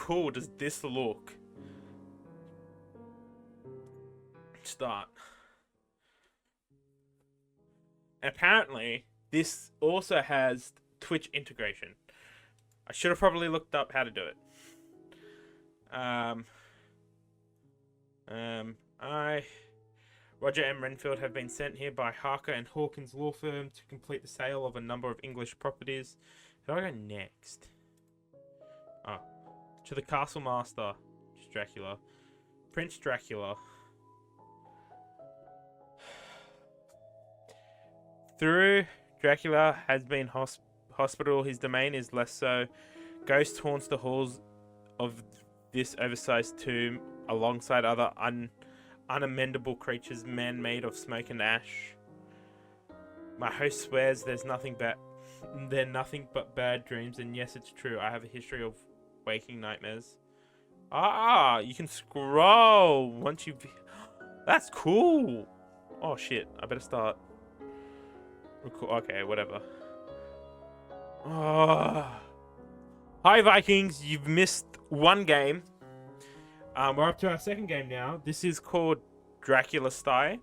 cool does this look? Start. And apparently, this also has Twitch integration. I should have probably looked up how to do it. I, Roger M. Renfield, have been sent here by Harker and Hawkins law firm to complete the sale of a number of English properties. How do I go next? Oh, to the Castle Master, Dracula, Prince Dracula. Through Dracula has been hospital, his domain is less so. Ghost haunts the halls of this oversized tomb alongside other unamendable creatures, man-made of smoke and ash. My host swears they're nothing but bad dreams, and yes, it's true. I have a history of waking nightmares. Ah, you can scroll once you've... That's cool! Oh shit, I better start. Okay, whatever. Oh. Hi Vikings, you've missed one game. We're up to our second game now. This is called Draculesti.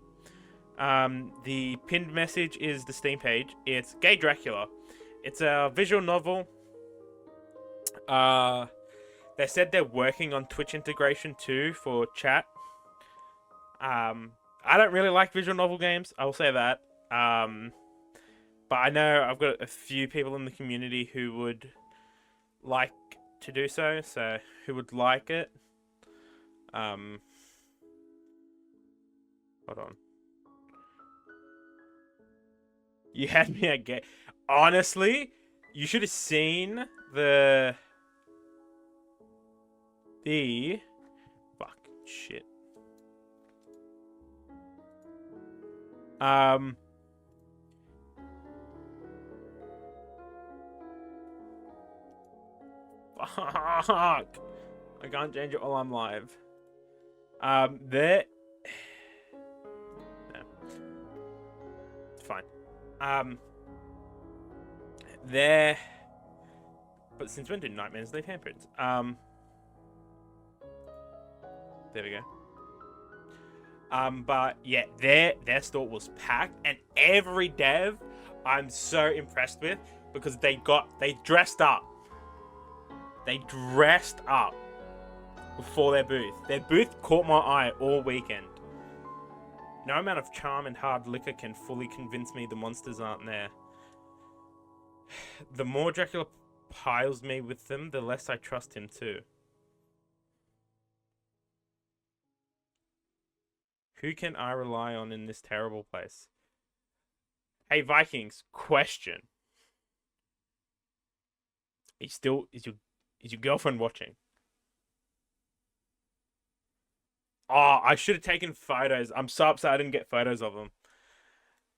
The pinned message is the Steam page. It's Gay Dracula. It's a visual novel. They said they're working on Twitch integration too for chat. I don't really like visual novel games, I will say that. But I know I've got a few people in the community who would like to do so, who would like it. Hold on. You had me at gay. Honestly, you should have seen the fuck shit. Fuck. I can't change it while I'm live. There. No. It's fine. There. But since when do nightmares leave handprints? There we go. But yeah, their store was packed, and every dev I'm so impressed with because they dressed up. They dressed up before their booth. Their booth caught my eye all weekend. No amount of charm and hard liquor can fully convince me the monsters aren't there. The more Dracula piles me with them, the less I trust him too. Who can I rely on in this terrible place? Hey Vikings, question. Is your girlfriend watching? Oh, I should have taken photos. I'm so upset I didn't get photos of them.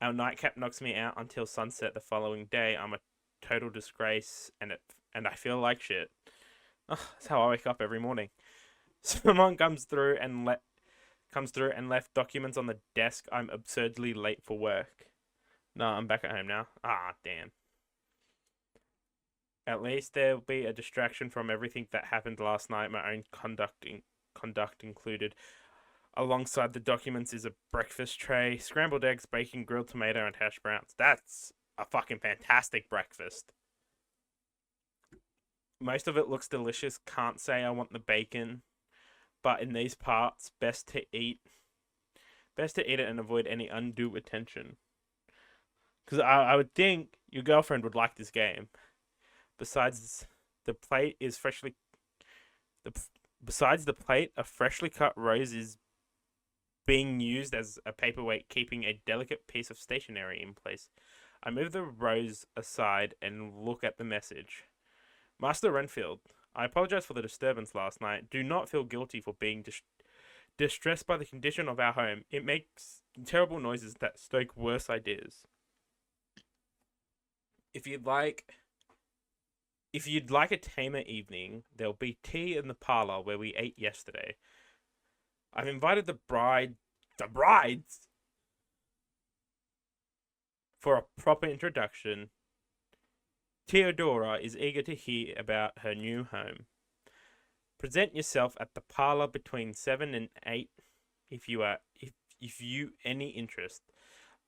Our nightcap knocks me out until sunset the following day. I'm a total disgrace, and I feel like shit. Oh, that's how I wake up every morning. Someone comes through and left documents on the desk. I'm absurdly late for work. No, I'm back at home now. Ah, damn. At least there'll be a distraction from everything that happened last night. My own conduct included. Alongside the documents is a breakfast tray, scrambled eggs, bacon, grilled tomato, and hash browns. That's a fucking fantastic breakfast. Most of it looks delicious. Can't say I want the bacon, but in these parts, best to eat it and avoid any undue attention. Because I would think your girlfriend would like this game. Besides the plate, a freshly cut rose is being used as a paperweight, keeping a delicate piece of stationery in place. I move the rose aside and look at the message. Master Renfield, I apologize for the disturbance last night. Do not feel guilty for being distressed by the condition of our home. It makes terrible noises that stoke worse ideas. If you'd like a tamer evening, there'll be tea in the parlor where we ate yesterday. I've invited the brides, for a proper introduction. Theodora is eager to hear about her new home. Present yourself at the parlor between 7 and 8 if you any interest.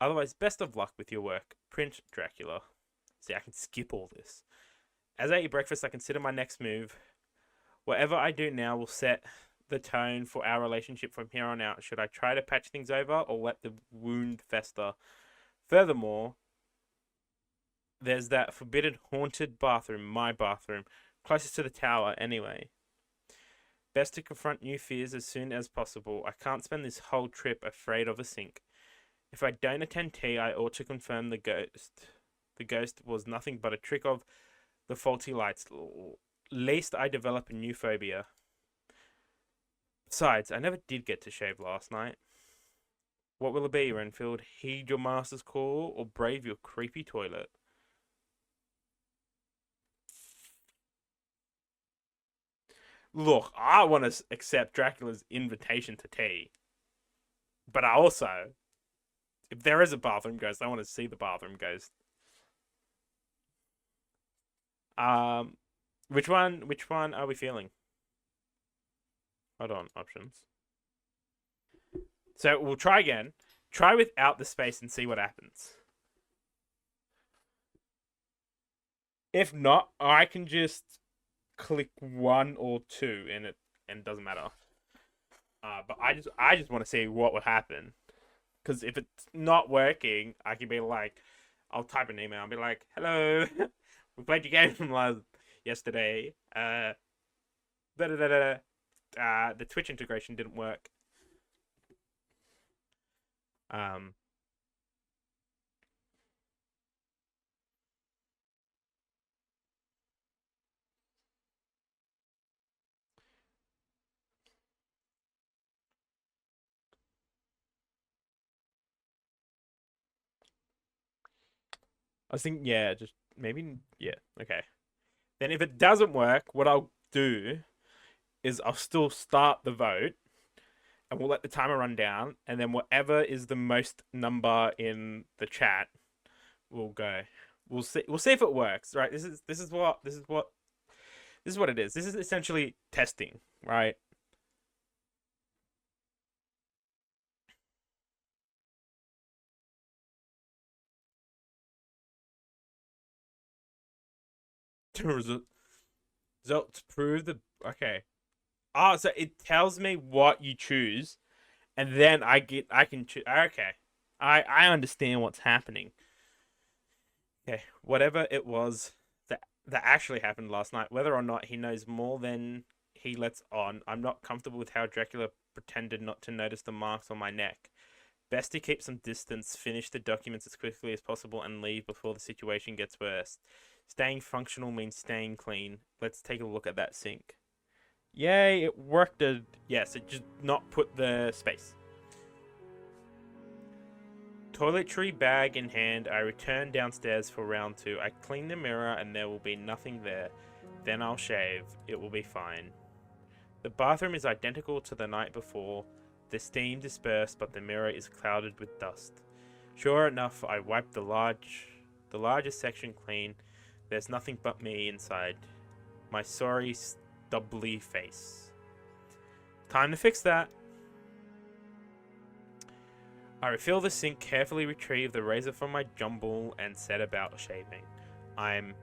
Otherwise, best of luck with your work. Print Dracula. See, I can skip all this. As I eat breakfast, I consider my next move. Whatever I do now will set the tone for our relationship from here on out. Should I try to patch things over or let the wound fester? Furthermore, there's that forbidden haunted bathroom, my bathroom, closest to the tower anyway. Best to confront new fears as soon as possible. I can't spend this whole trip afraid of a sink. If I don't attend tea, I ought to confirm the ghost. The ghost was nothing but a trick of the faulty lights. Least I develop a new phobia. Besides, I never did get to shave last night. What will it be, Renfield? Heed your master's call or brave your creepy toilet? Look, I want to accept Dracula's invitation to tea. But I also, if there is a bathroom ghost, I want to see the bathroom ghost. Um, which one? Which one are we feeling? Hold on, options. So we'll try again. Try without the space and see what happens. If not, I can just click 1 or 2 and it doesn't matter. But I just want to see what would happen. Because if it's not working, I can be like, I'll type an email and be like, hello, we played your game from yesterday. The Twitch integration didn't work. I was thinking, yeah, just maybe, yeah, okay. Then if it doesn't work, what I'll do is I'll still start the vote and we'll let the timer run down, and then whatever is the most number in the chat will go. We'll see. We'll see if it works. Right. This is what it is. This is essentially testing. Right. Results prove the okay. Oh, so it tells me what you choose, and then I can choose. Okay, I understand what's happening. Okay, whatever it was that actually happened last night, whether or not he knows more than he lets on, I'm not comfortable with how Dracula pretended not to notice the marks on my neck. Best to keep some distance, finish the documents as quickly as possible, and leave before the situation gets worse. Staying functional means staying clean. Let's take a look at that sink. Yay, it worked. Yes, it just not put the space. Toiletry bag in hand, I return downstairs for round 2. I clean the mirror and there will be nothing there. Then I'll shave. It will be fine. The bathroom is identical to the night before. The steam dispersed, but the mirror is clouded with dust. Sure enough, I wipe the largest section clean. There's nothing but me inside. My sorry, stubbly face. Time to fix that. I refill the sink, carefully retrieve the razor from my jumble, and set about shaving. I'm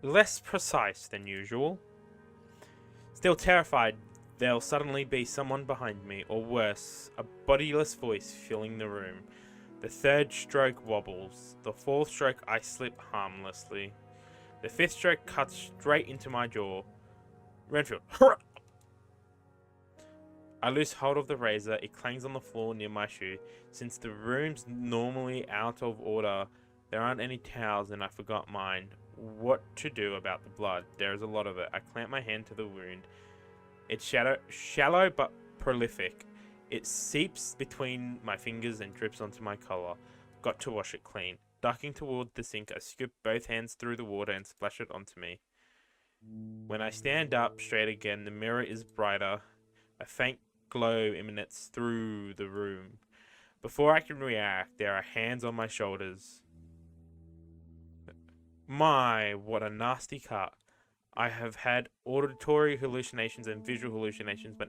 less precise than usual. Still terrified there'll suddenly be someone behind me, or worse, a bodiless voice filling the room. The third stroke wobbles. The fourth stroke I slip harmlessly. The fifth stroke cuts straight into my jaw. Renfield. I lose hold of the razor. It clangs on the floor near my shoe. Since the room's normally out of order, there aren't any towels and I forgot mine. What to do about the blood? There is a lot of it. I clamp my hand to the wound. It's shallow but prolific. It seeps between my fingers and drips onto my collar. Got to wash it clean. Ducking toward the sink, I scoop both hands through the water and splash it onto me. When I stand up straight again, the mirror is brighter. A faint glow emanates through the room. Before I can react, there are hands on my shoulders. My, what a nasty cut. I have had auditory hallucinations and visual hallucinations, but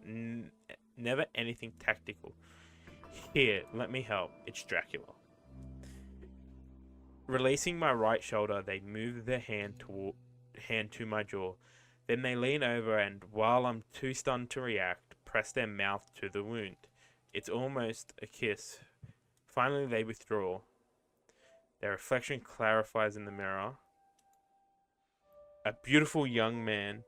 never anything tactical. Here, let me help. It's Dracula. Releasing my right shoulder, they move their hand to my jaw. Then they lean over and, while I'm too stunned to react, press their mouth to the wound. It's almost a kiss. Finally, they withdraw. Their reflection clarifies in the mirror. A beautiful young man.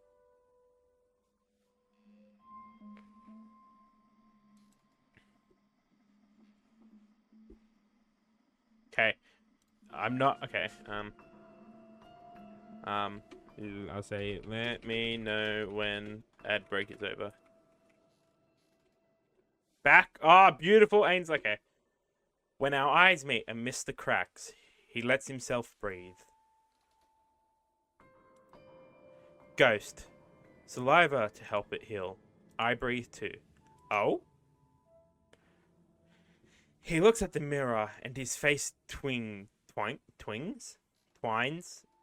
Okay. I'm not... Okay. I'll say, let me know when ad break is over. Back. Ah, beautiful. Ains. Okay. When our eyes meet amidst the cracks, he lets himself breathe. Ghost. Saliva to help it heal. I breathe too. Oh? He looks at the mirror and his face twines.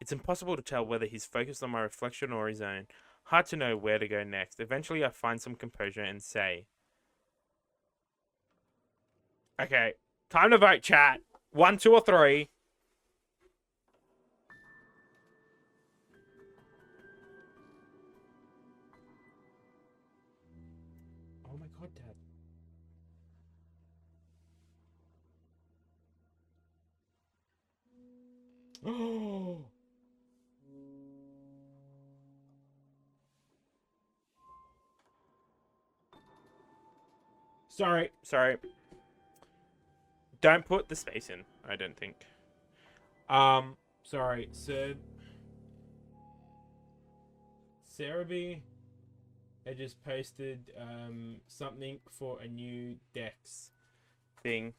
It's impossible to tell whether he's focused on my reflection or his own. Hard to know where to go next. Eventually I find some composure and say... Okay, time to vote, chat. 1, 2, or 3. Oh my god, Dad. Oh! Sorry. Don't put the space in, I don't think. Sorry, Sir... Sarah B... I just posted something for a new Dex thing.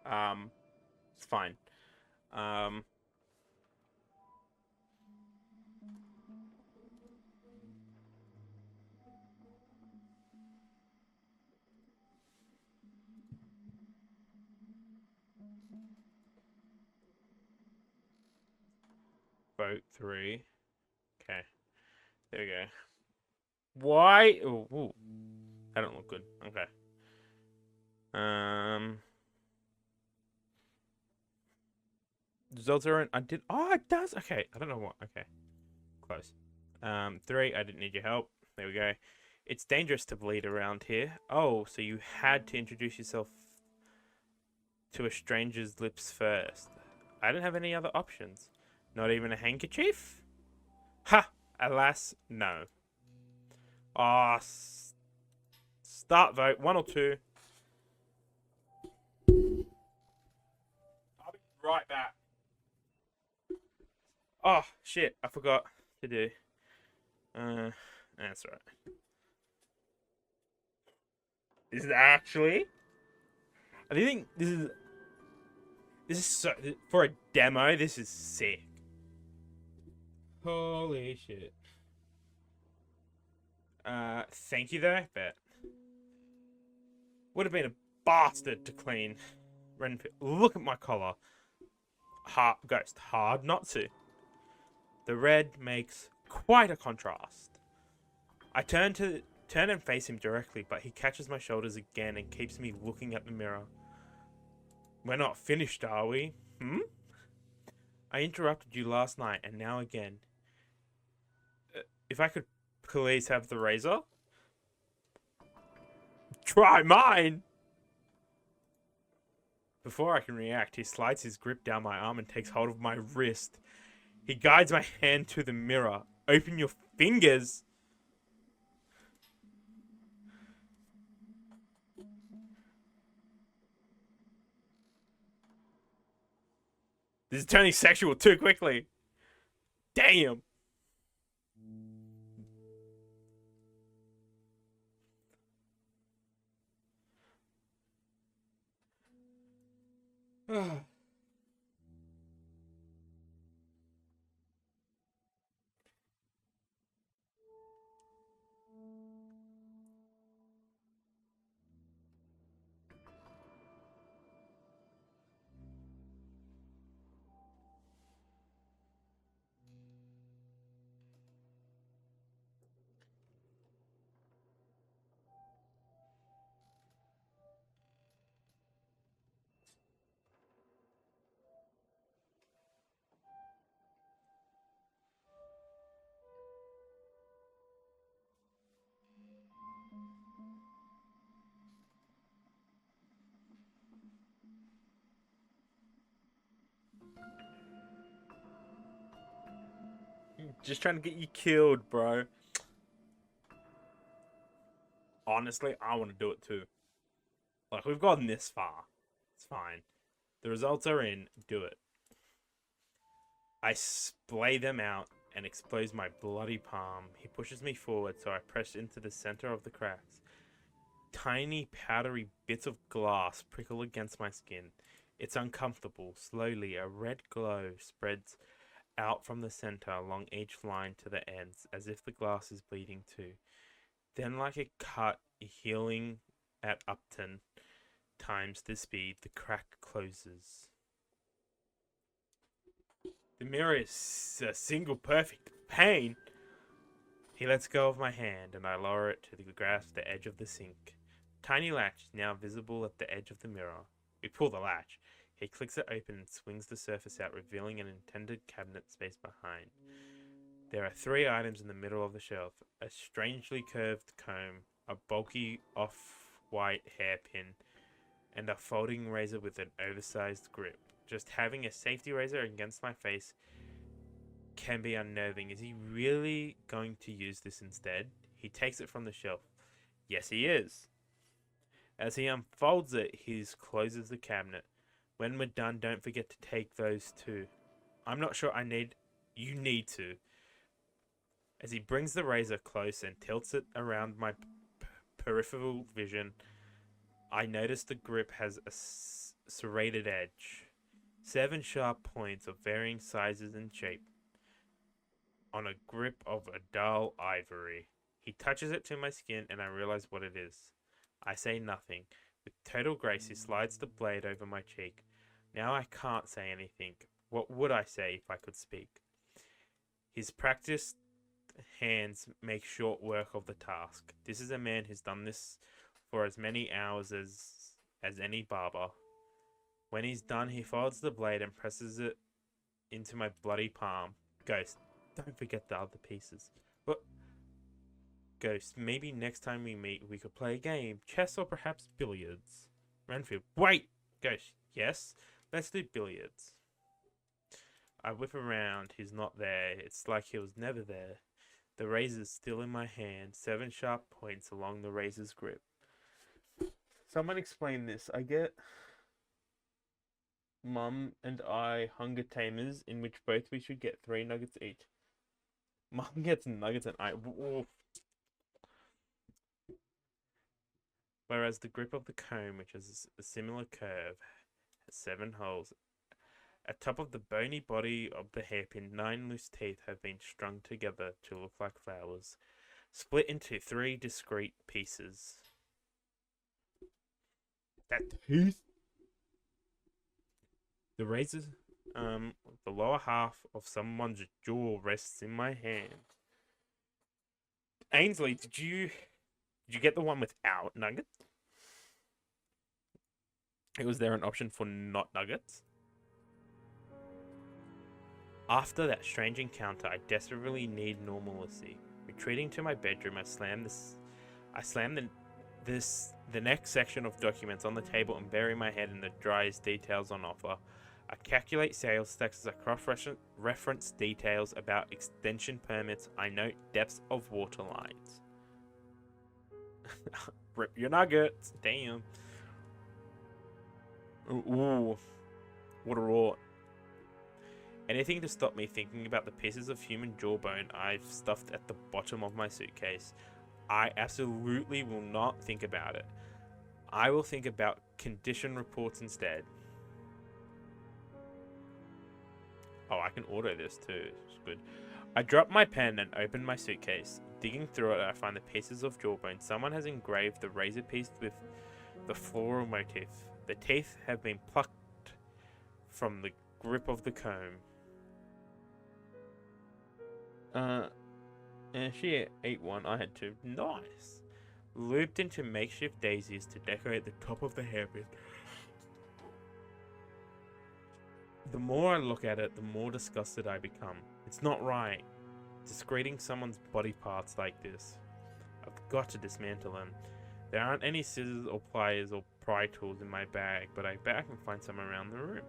It's fine. Vote 3. Okay. There we go. Why? Ooh. That don't look good. Okay. Results are in. I did. Oh, it does. Okay. I don't know what. Okay. Close. 3. I didn't need your help. There we go. It's dangerous to bleed around here. Oh, so you had to introduce yourself to a stranger's lips first. I didn't have any other options. Not even a handkerchief? Ha! Alas, no. Ah, start vote. 1 or 2. I'll be right back. Oh, shit. I forgot to do. That's right. Is it actually? I think this is so... For a demo, this is sick. Holy shit. Thank you though, bet. Would have been a bastard to clean Renfield. Look at my collar. Ghost. Hard not to. The red makes quite a contrast. I turn and face him directly, but he catches my shoulders again and keeps me looking at the mirror. We're not finished, are we? I interrupted you last night and now again. If I could please have the razor? Try mine! Before I can react, he slides his grip down my arm and takes hold of my wrist. He guides my hand to the mirror. Open your fingers! This is turning sexual too quickly. Damn! Just trying to get you killed, bro. Honestly, I want to do it too. Like, we've gotten this far. It's fine. The results are in. Do it. I splay them out and expose my bloody palm. He pushes me forward, so I press into the center of the cracks. Tiny, powdery bits of glass prickle against my skin. It's uncomfortable. Slowly, a red glow spreads out from the center along each line to the ends, as if the glass is bleeding too. Then, like a cut healing at Upton times the speed, the crack closes. The mirror is a single perfect pain. He lets go of my hand, and I lower it to grasp the edge of the sink. Tiny latch is now visible at the edge of the mirror. We pull the latch. He clicks it open and swings the surface out, revealing an intended cabinet space behind. There are 3 items in the middle of the shelf: a strangely curved comb, a bulky off-white hairpin, and a folding razor with an oversized grip. Just having a safety razor against my face can be unnerving. Is he really going to use this instead? He takes it from the shelf. Yes, he is. As he unfolds it, he closes the cabinet. When we're done, don't forget to take those too. I'm not sure you need to. As he brings the razor close and tilts it around my peripheral vision, I notice the grip has a serrated edge. 7 sharp points of varying sizes and shape on a grip of a dull ivory. He touches it to my skin and I realize what it is. I say nothing. With total grace, he slides the blade over my cheek. Now I can't say anything. What would I say if I could speak? His practiced hands make short work of the task. This is a man who's done this for as many hours as any barber. When he's done, he folds the blade and presses it into my bloody palm. Ghost, don't forget the other pieces. But Ghost, maybe next time we meet, we could play a game. Chess or perhaps billiards. Renfield, wait! Ghost, yes? Let's do billiards. I whip around. He's not there. It's like he was never there. The razor's still in my hand. 7 sharp points along the razor's grip. Someone explain this. I get Mum and I Hunger Tamers, in which both we should get 3 nuggets each. Mum gets nuggets and I... Oof. Whereas the grip of the comb, which has a similar curve, has 7 holes. At top of the bony body of the hairpin, 9 loose teeth have been strung together to look like flowers, split into 3 discrete pieces. That teeth? The razor, the lower half of someone's jaw rests in my hand. Ainsley, did you get the one without nuggets? Was there an option for not nuggets? After that strange encounter, I desperately need normalcy. Retreating to my bedroom, I slam the next section of documents on the table and bury my head in the driest details on offer. I calculate sales taxes, I cross-reference details about extension permits, I note depths of water lines. Rip your nuggets, damn. Ooh, what a rot. Anything to stop me thinking about the pieces of human jawbone I've stuffed at the bottom of my suitcase. I absolutely will not think about it. I will think about condition reports instead. Oh, I can auto this too. It's good. I drop my pen and open my suitcase. Digging through it, I find the pieces of jawbone. Someone has engraved the razor piece with the floral motif. The teeth have been plucked from the grip of the comb. And she ate one, I had 2. Nice! Looped into makeshift daisies to decorate the top of the hairpin. The more I look at it, the more disgusted I become. It's not right. Discreting someone's body parts like this. I've got to dismantle them. There aren't any scissors or pliers or pry tools in my bag, but I bet I can find some around the room.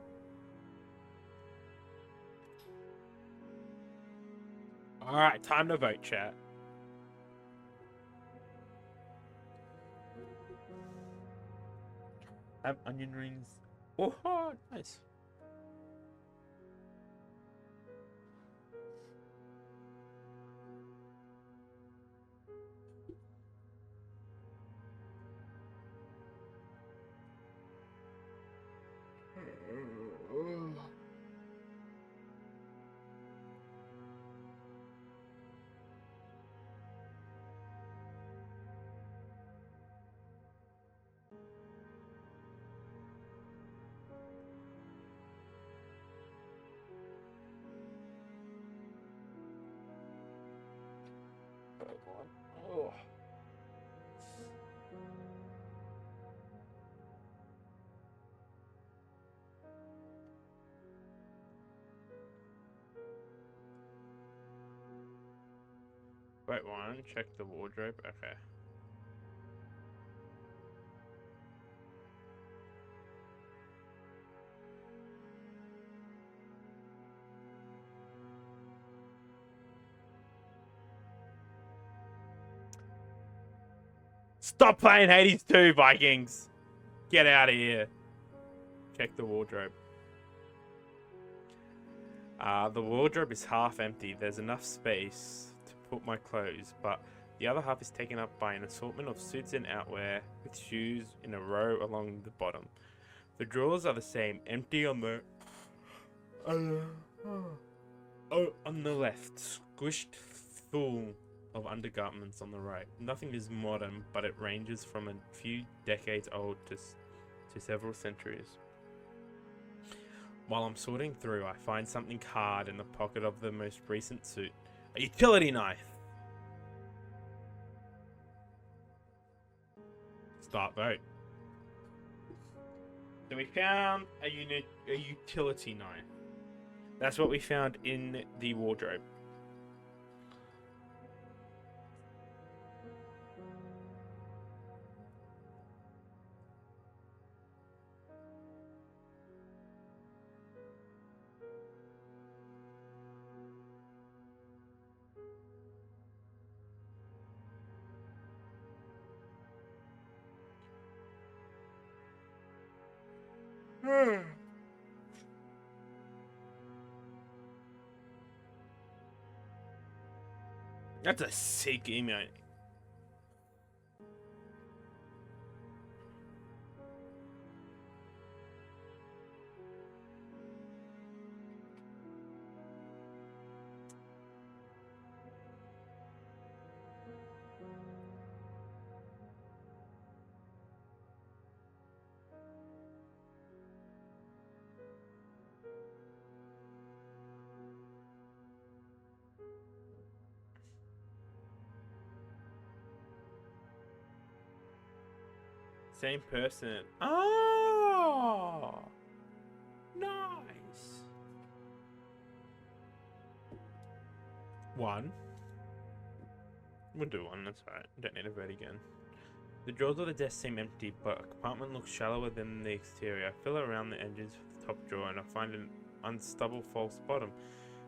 Alright, time to vote, chat. Have onion rings. Oh, nice. Oh. Wait, one, check the wardrobe. Okay. Stop playing Hades 2, Vikings! Get out of here. Check the wardrobe. The wardrobe is half empty. There's enough space to put my clothes, but the other half is taken up by an assortment of suits and outwear with shoes in a row along the bottom. The drawers are the same, empty on the on the left, squished full of undergarments on the right. Nothing is modern, but it ranges from a few decades old to several centuries. While I'm sorting through, I find something hard in the pocket of the most recent suit. A utility knife! Start vote. So we found a utility knife. That's what we found in the wardrobe. That's a sick email. Same person. Oh, nice. One. We'll do one, that's alright. Don't need to vote again. The drawers of the desk seem empty, but a compartment looks shallower than the exterior. I feel around the edges of the top drawer and I find an unstable false bottom.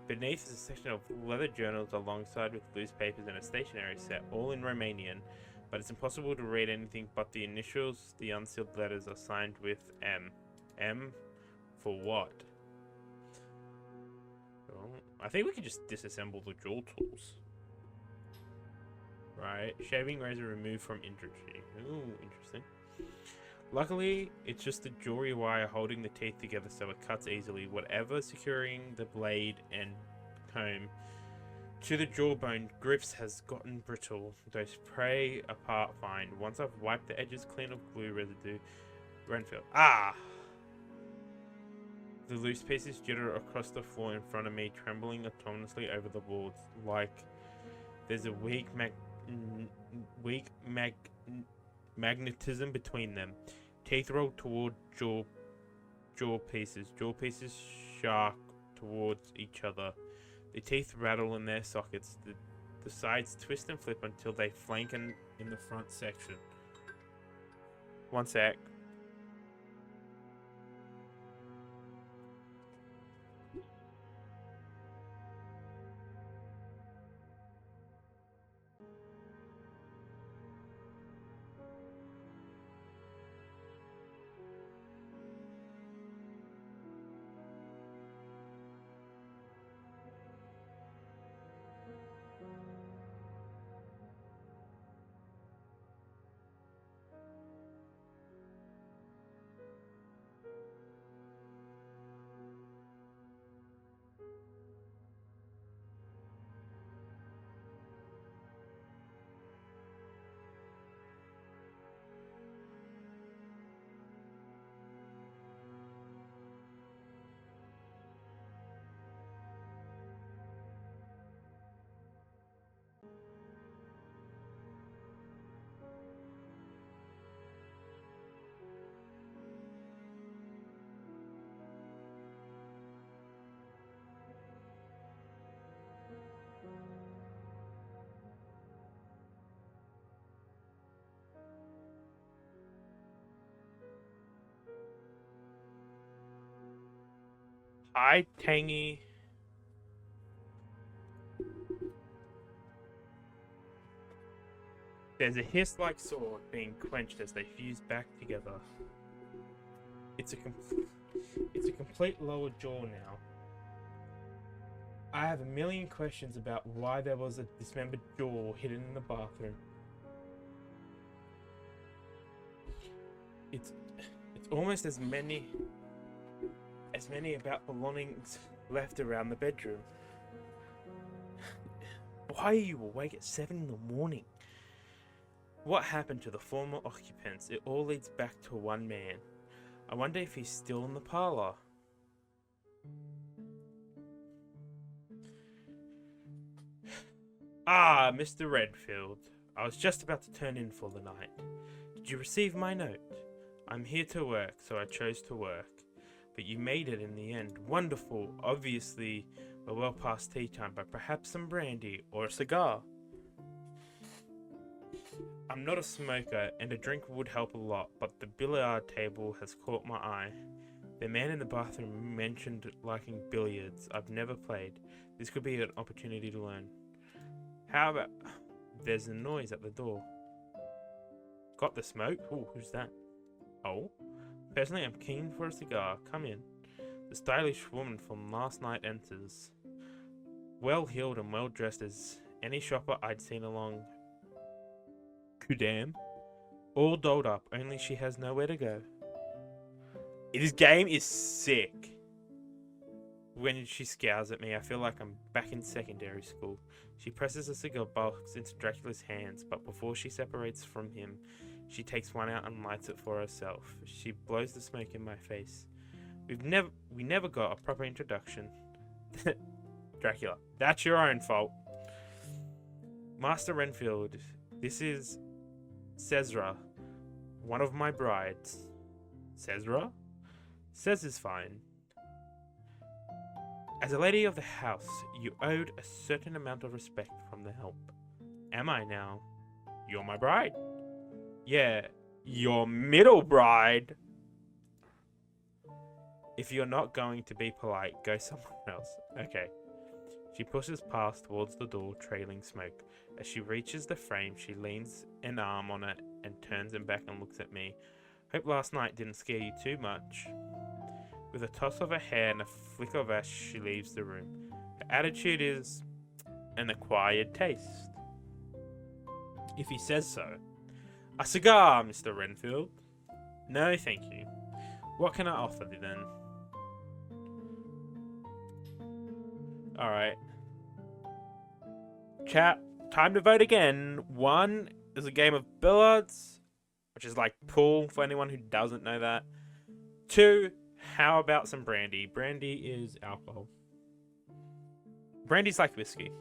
Beneath is a section of leather journals alongside with loose papers and a stationery set, all in Romanian, but it's impossible to read anything but the initials. The unsealed letters are signed with M. M for what? Well, I think we could just disassemble the jewel tools. Right, shaving razor removed from industry. Ooh, interesting. Luckily, it's just the jewelry wire holding the teeth together so it cuts easily. Whatever securing the blade and comb to the jawbone grips has gotten brittle. Those pray apart fine. Once I've wiped the edges clean of glue residue, Renfield. Ah! The loose pieces jitter across the floor in front of me, trembling autonomously over the boards, like there's a magnetism between them. Teeth roll toward jaw pieces. Jaw pieces shark towards each other. The teeth rattle in their sockets. The sides twist and flip until they flank in the front section. One sec. Hi, Tangy. There's a hiss-like sword being quenched as they fuse back together. It's a complete lower jaw now. I have a million questions about why there was a dismembered jaw hidden in the bathroom. It's almost as many about belongings left around the bedroom. Why are you awake at 7 in the morning? What happened to the former occupants? It all leads back to one man. I wonder if he's still in the parlor. Ah, Mr. Redfield. I was just about to turn in for the night. Did you receive my note? I'm here to work, so I chose to work. But you made it in the end. Wonderful. Obviously, we're well past tea time, but perhaps some brandy or a cigar. I'm not a smoker, and a drink would help a lot, but the billiard table has caught my eye. The man in the bathroom mentioned liking billiards. I've never played. This could be an opportunity to learn. How about... There's a noise at the door. Got the smoke? Ooh, who's that? Oh? Personally, I'm keen for a cigar. Come in. The stylish woman from last night enters. Well-heeled and well-dressed as any shopper I'd seen along Kudam. All dolled up, only she has nowhere to go. This game is sick. When she scowls at me, I feel like I'm back in secondary school. She presses a cigar box into Dracula's hands, but before she separates from him, she takes one out and lights it for herself. She blows the smoke in my face. We never got a proper introduction. Dracula, that's your own fault. Master Renfield, this is Cesra, one of my brides. Cesra? Cez is fine. As a lady of the house, you owed a certain amount of respect from the help. Am I now? You're my bride. Yeah, your middle bride. If you're not going to be polite, go somewhere else. Okay. She pushes past towards the door, trailing smoke. As she reaches the frame, she leans an arm on it and turns him back and looks at me. Hope last night didn't scare you too much. With a toss of her hair and a flick of ash, she leaves the room. Her attitude is an acquired taste. If he says so. A cigar, Mr. Renfield? No, thank you. What can I offer you then? Alright. Chat, time to vote again. 1 is a game of billiards, which is like pool for anyone who doesn't know that. 2, how about some brandy? Brandy is alcohol. Brandy's like whiskey.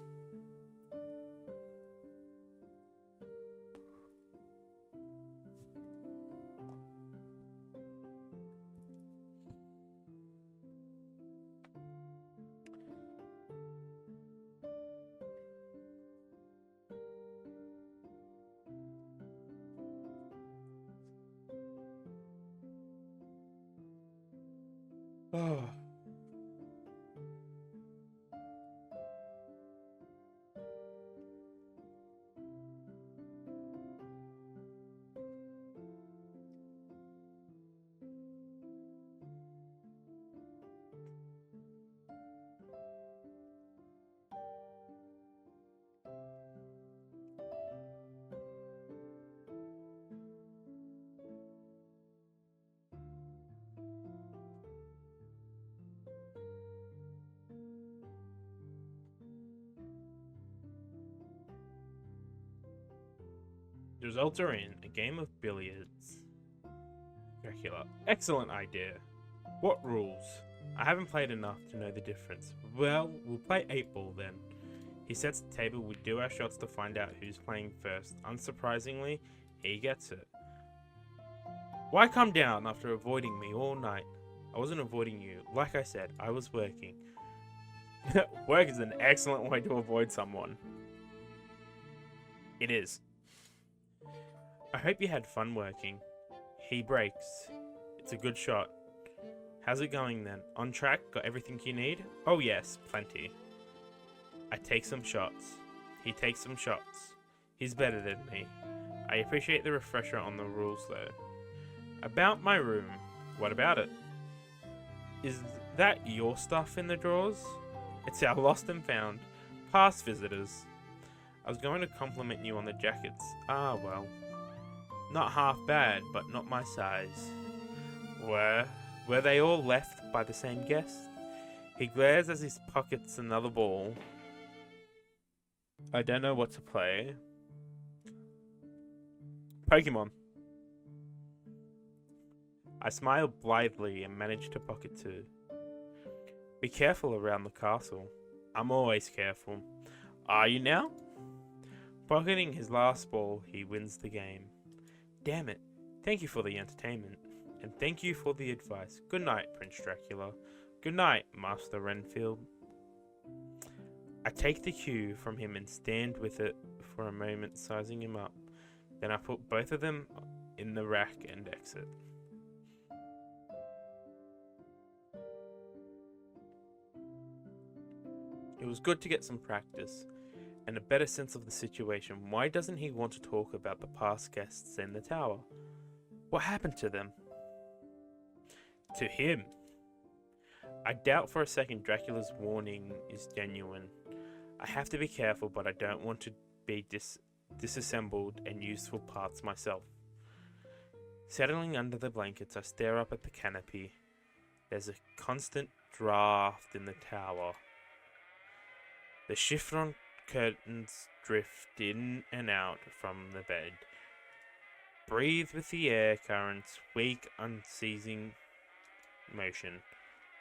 Oh. The results are in. A game of billiards. Dracula. Excellent idea. What rules? I haven't played enough to know the difference. Well, we'll play 8-ball then. He sets the table, we do our shots to find out who's playing first. Unsurprisingly, he gets it. Why come down after avoiding me all night? I wasn't avoiding you. Like I said, I was working. Work is an excellent way to avoid someone. It is. I hope you had fun working. He breaks. It's a good shot. How's it going then? On track? Got everything you need? Oh yes, plenty. I take some shots. He takes some shots. He's better than me. I appreciate the refresher on the rules though. About my room. What about it? Is that your stuff in the drawers? It's our lost and found. Past visitors. I was going to compliment you on the jackets. Ah, well. Not half bad, but not my size. Were they all left by the same guest? He glares as he pockets another ball. I don't know what to play. Pokemon. I smile blithely and manage to pocket two. Be careful around the castle. I'm always careful. Are you now? Pocketing his last ball, he wins the game. Damn it. Thank you for the entertainment. And thank you for the advice. Good night, Prince Dracula. Good night, Master Renfield. I take the cue from him and stand with it for a moment, sizing him up. Then I put both of them in the rack and exit. It was good to get some practice and a better sense of the situation. Why doesn't he want to talk about the past guests in the tower? What happened to them? To him? I doubt for a second Dracula's warning is genuine. I have to be careful, but I don't want to be disassembled and useful parts myself. Settling under the blankets, I stare up at the canopy. There's a constant draft in the tower. The chiffon curtains drift in and out from the bed. Breathe with the air currents, weak, unceasing motion,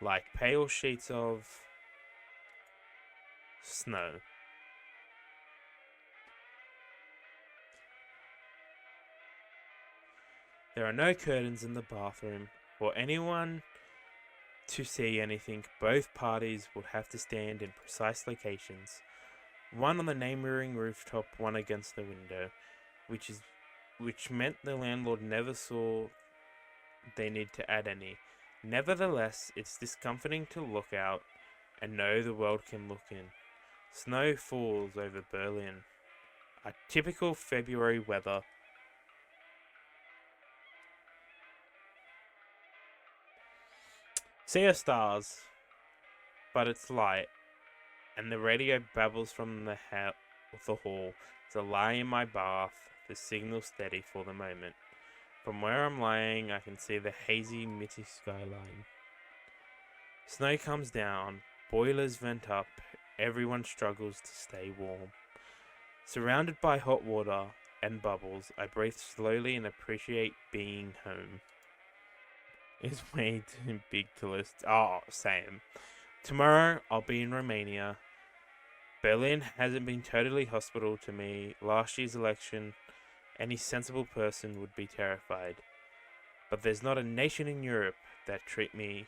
like pale sheets of snow. There are no curtains in the bathroom. For anyone to see anything, both parties would have to stand in precise locations. One on the neighbouring rooftop, one against the window, which meant the landlord never saw they need to add any. Nevertheless, it's discomforting to look out and know the world can look in. Snow falls over Berlin. A typical February weather. See a stars, but it's light, and the radio babbles from the hall. To lie in my bath, the signal steady for the moment. From where I'm lying, I can see the hazy, misty skyline. Snow comes down, boilers vent up, everyone struggles to stay warm. Surrounded by hot water and bubbles, I breathe slowly and appreciate being home. It's way too big to list. Oh, Sam. Tomorrow, I'll be in Romania. Berlin hasn't been totally hospitable to me. Last year's election, any sensible person would be terrified. But there's not a nation in Europe that treat me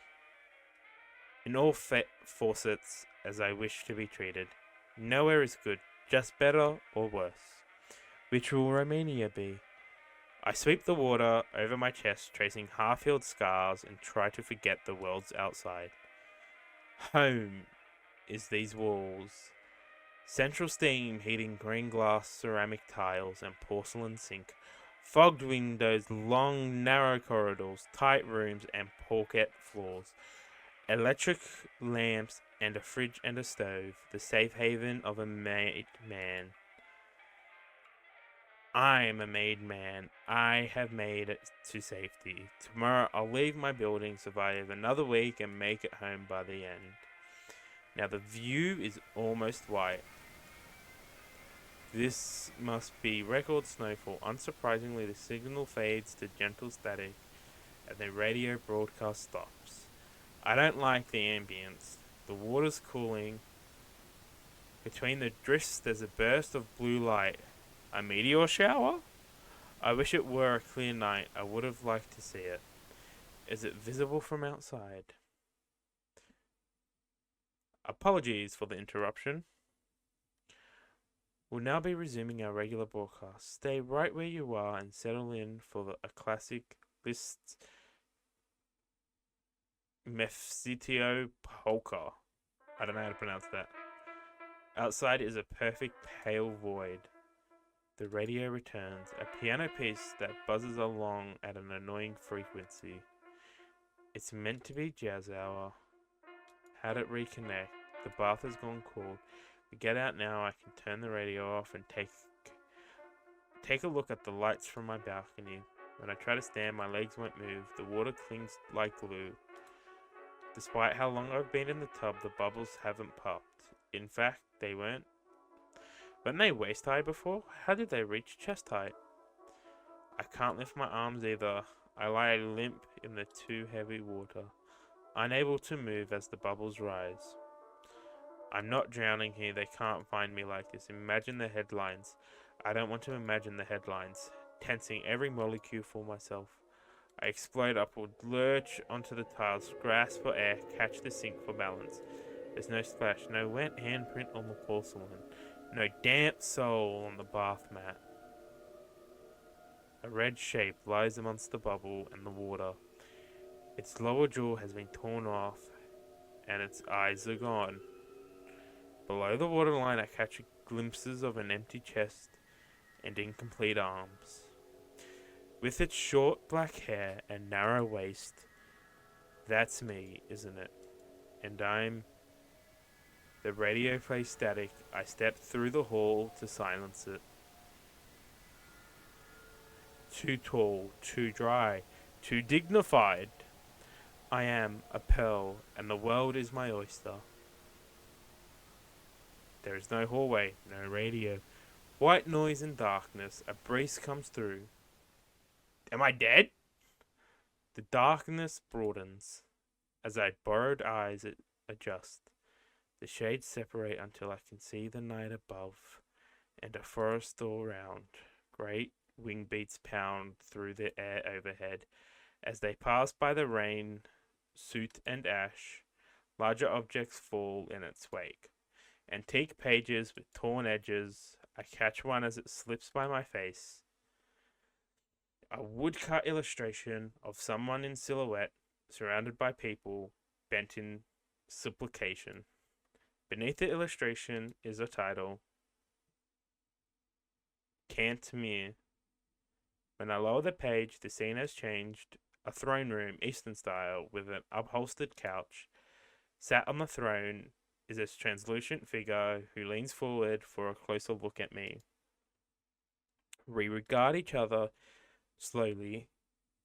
in all facets as I wish to be treated. Nowhere is good, just better or worse. Which will Romania be? I sweep the water over my chest, tracing half-healed scars, and try to forget the world's outside. Home is these walls. Central steam heating green glass, ceramic tiles, and porcelain sink. Fogged windows, long, narrow corridors, tight rooms, and parquet floors. Electric lamps, and a fridge and a stove. The safe haven of a made man. I am a made man. I have made it to safety. Tomorrow I'll leave my building, survive another week, and make it home by the end. Now the view is almost white. This must be record snowfall. Unsurprisingly, the signal fades to gentle static and the radio broadcast stops. I don't like the ambience. The water's cooling. Between the drifts there's a burst of blue light. A meteor shower? I wish it were a clear night. I would have liked to see it. Is it visible from outside? Apologies for the interruption. We'll now be resuming our regular broadcast. Stay right where you are and settle in for a classic list Mephisito Polka. I don't know how to pronounce that. Outside is a perfect pale void. The radio returns, a piano piece that buzzes along at an annoying frequency. It's meant to be jazz hour. How'd it reconnect? The bath has gone cold. We get out now, I can turn the radio off and take a look at the lights from my balcony. When I try to stand, my legs won't move. The water clings like glue. Despite how long I've been in the tub, the bubbles haven't popped. In fact, weren't they waist high before? How did they reach chest height? I can't lift my arms either. I lie limp in the too heavy water, unable to move as the bubbles rise. I'm not drowning here. They can't find me like this. Imagine the headlines. I don't want to imagine the headlines. Tensing every molecule for myself. I explode upward, lurch onto the tiles, grasp for air, catch the sink for balance. There's no splash, no wet handprint on the porcelain, no damp sole on the bath mat. A red shape lies amongst the bubble and the water. Its lower jaw has been torn off, and its eyes are gone. Below the waterline, I catch glimpses of an empty chest and incomplete arms. With its short black hair and narrow waist, that's me, isn't it? And I'm... The radio plays static. I step through the hall to silence it. Too tall, too dry, too dignified. I am a pearl, and the world is my oyster. There is no hallway, no radio. White noise and darkness. A breeze comes through. Am I dead? The darkness broadens. As I borrowed eyes adjust. The shades separate until I can see the night above and a forest all round. Great wing beats pound through the air overhead. As they pass by the rain, soot and ash, larger objects fall in its wake. Antique pages with torn edges. I catch one as it slips by my face. A woodcut illustration of someone in silhouette, surrounded by people, bent in supplication. Beneath the illustration is a title, Cantemir. When I lower the page, the scene has changed. A throne room, Eastern style, with an upholstered couch. Sat on the throne is a translucent figure who leans forward for a closer look at me. We regard each other slowly.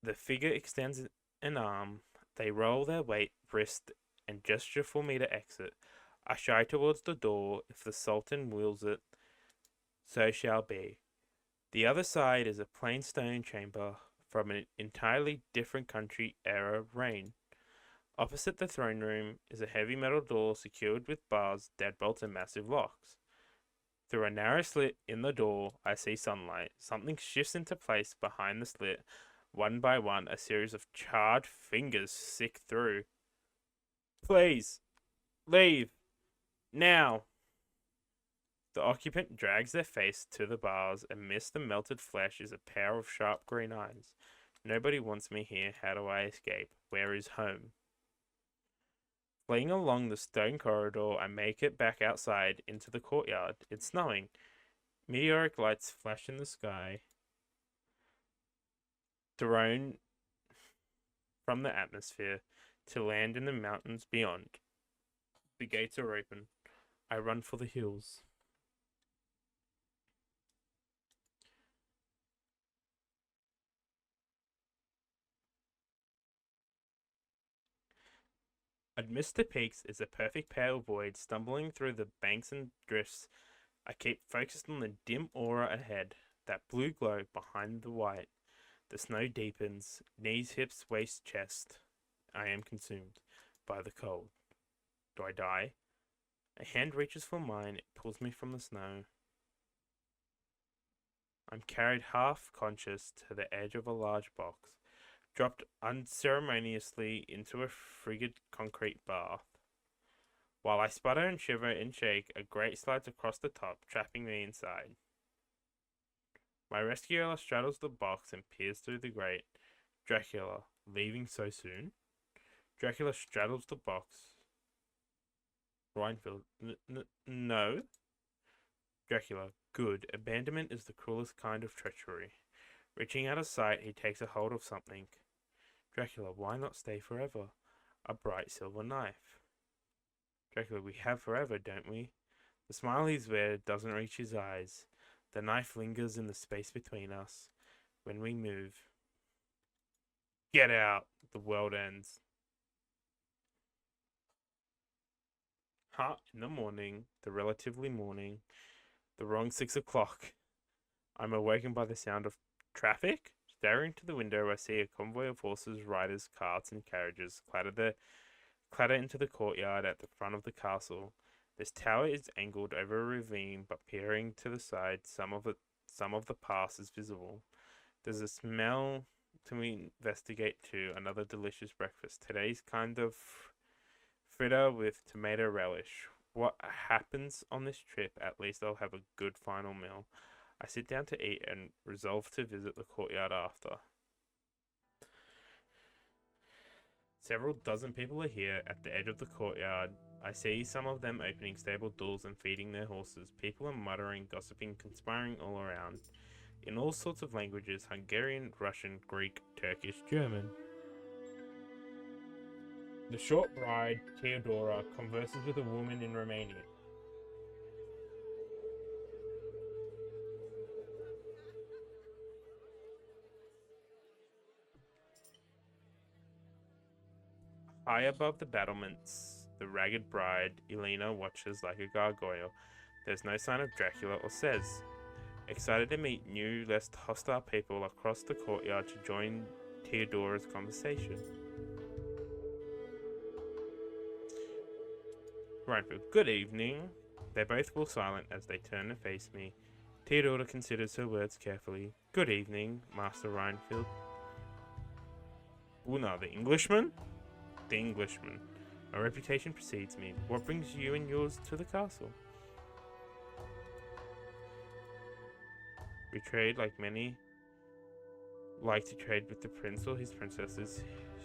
The figure extends an arm. They roll their weight wrist and gesture for me to exit. I shy towards the door. If the Sultan wills it, so shall be. The other side is a plain stone chamber from an entirely different country era reign. Opposite the throne room is a heavy metal door secured with bars, deadbolts, and massive locks. Through a narrow slit in the door, I see sunlight. Something shifts into place behind the slit. One by one, a series of charred fingers sick through. Please, leave. Now. The occupant drags their face to the bars. Amidst the melted flesh is a pair of sharp green eyes. Nobody wants me here. How do I escape? Where is home? Fleeing along the stone corridor, I make it back outside into the courtyard. It's snowing. Meteoric lights flash in the sky, thrown from the atmosphere to land in the mountains beyond. The gates are open. I run for the hills. Amidst the peaks is a perfect pale void. Stumbling through the banks and drifts, I keep focused on the dim aura ahead, that blue glow behind the white. The snow deepens, knees, hips, waist, chest. I am consumed by the cold. Do I die? A hand reaches for mine, it pulls me from the snow. I'm carried half conscious to the edge of a large box, dropped unceremoniously into a frigid concrete bath. While I sputter and shiver and shake, a grate slides across the top, trapping me inside. My rescuer straddles the box and peers through the grate. Dracula, leaving so soon? Dracula straddles the box. Reinfeld. No. Dracula. Good. Abandonment is the cruelest kind of treachery. Reaching out of sight, he takes a hold of something. Dracula. Why not stay forever? A bright silver knife. Dracula. We have forever, don't we? The smile he's wear doesn't reach his eyes. The knife lingers in the space between us. When we move. Get out! The world ends. In the morning, the relatively morning, the wrong 6 o'clock. I'm awakened by the sound of traffic. Staring to the window, I see a convoy of horses, riders, carts, and carriages clatter into the courtyard at the front of the castle. This tower is angled over a ravine, but peering to the side, some of the pass is visible. There's a smell to investigate too. Another delicious breakfast. Today's kind of fritter with tomato relish. What happens on this trip? At least I'll have a good final meal. I sit down to eat and resolve to visit the courtyard after. Several dozen people are here at the edge of the courtyard. I see some of them opening stable doors and feeding their horses. People are muttering, gossiping, conspiring all around. In all sorts of languages: Hungarian, Russian, Greek, Turkish, German. The short bride, Theodora, converses with a woman in Romanian. High above the battlements, the ragged bride, Elena, watches like a gargoyle. There's no sign of Dracula or Says. Excited to meet new, less hostile people across the courtyard to join Theodora's conversation. Reinfeld. Good evening. They both fall silent as they turn to face me. Theodora considers her words carefully. Good evening, Master Reinfeld. Una, the Englishman? The Englishman. My reputation precedes me. What brings you and yours to the castle? We trade like many like to trade with the prince or his princesses.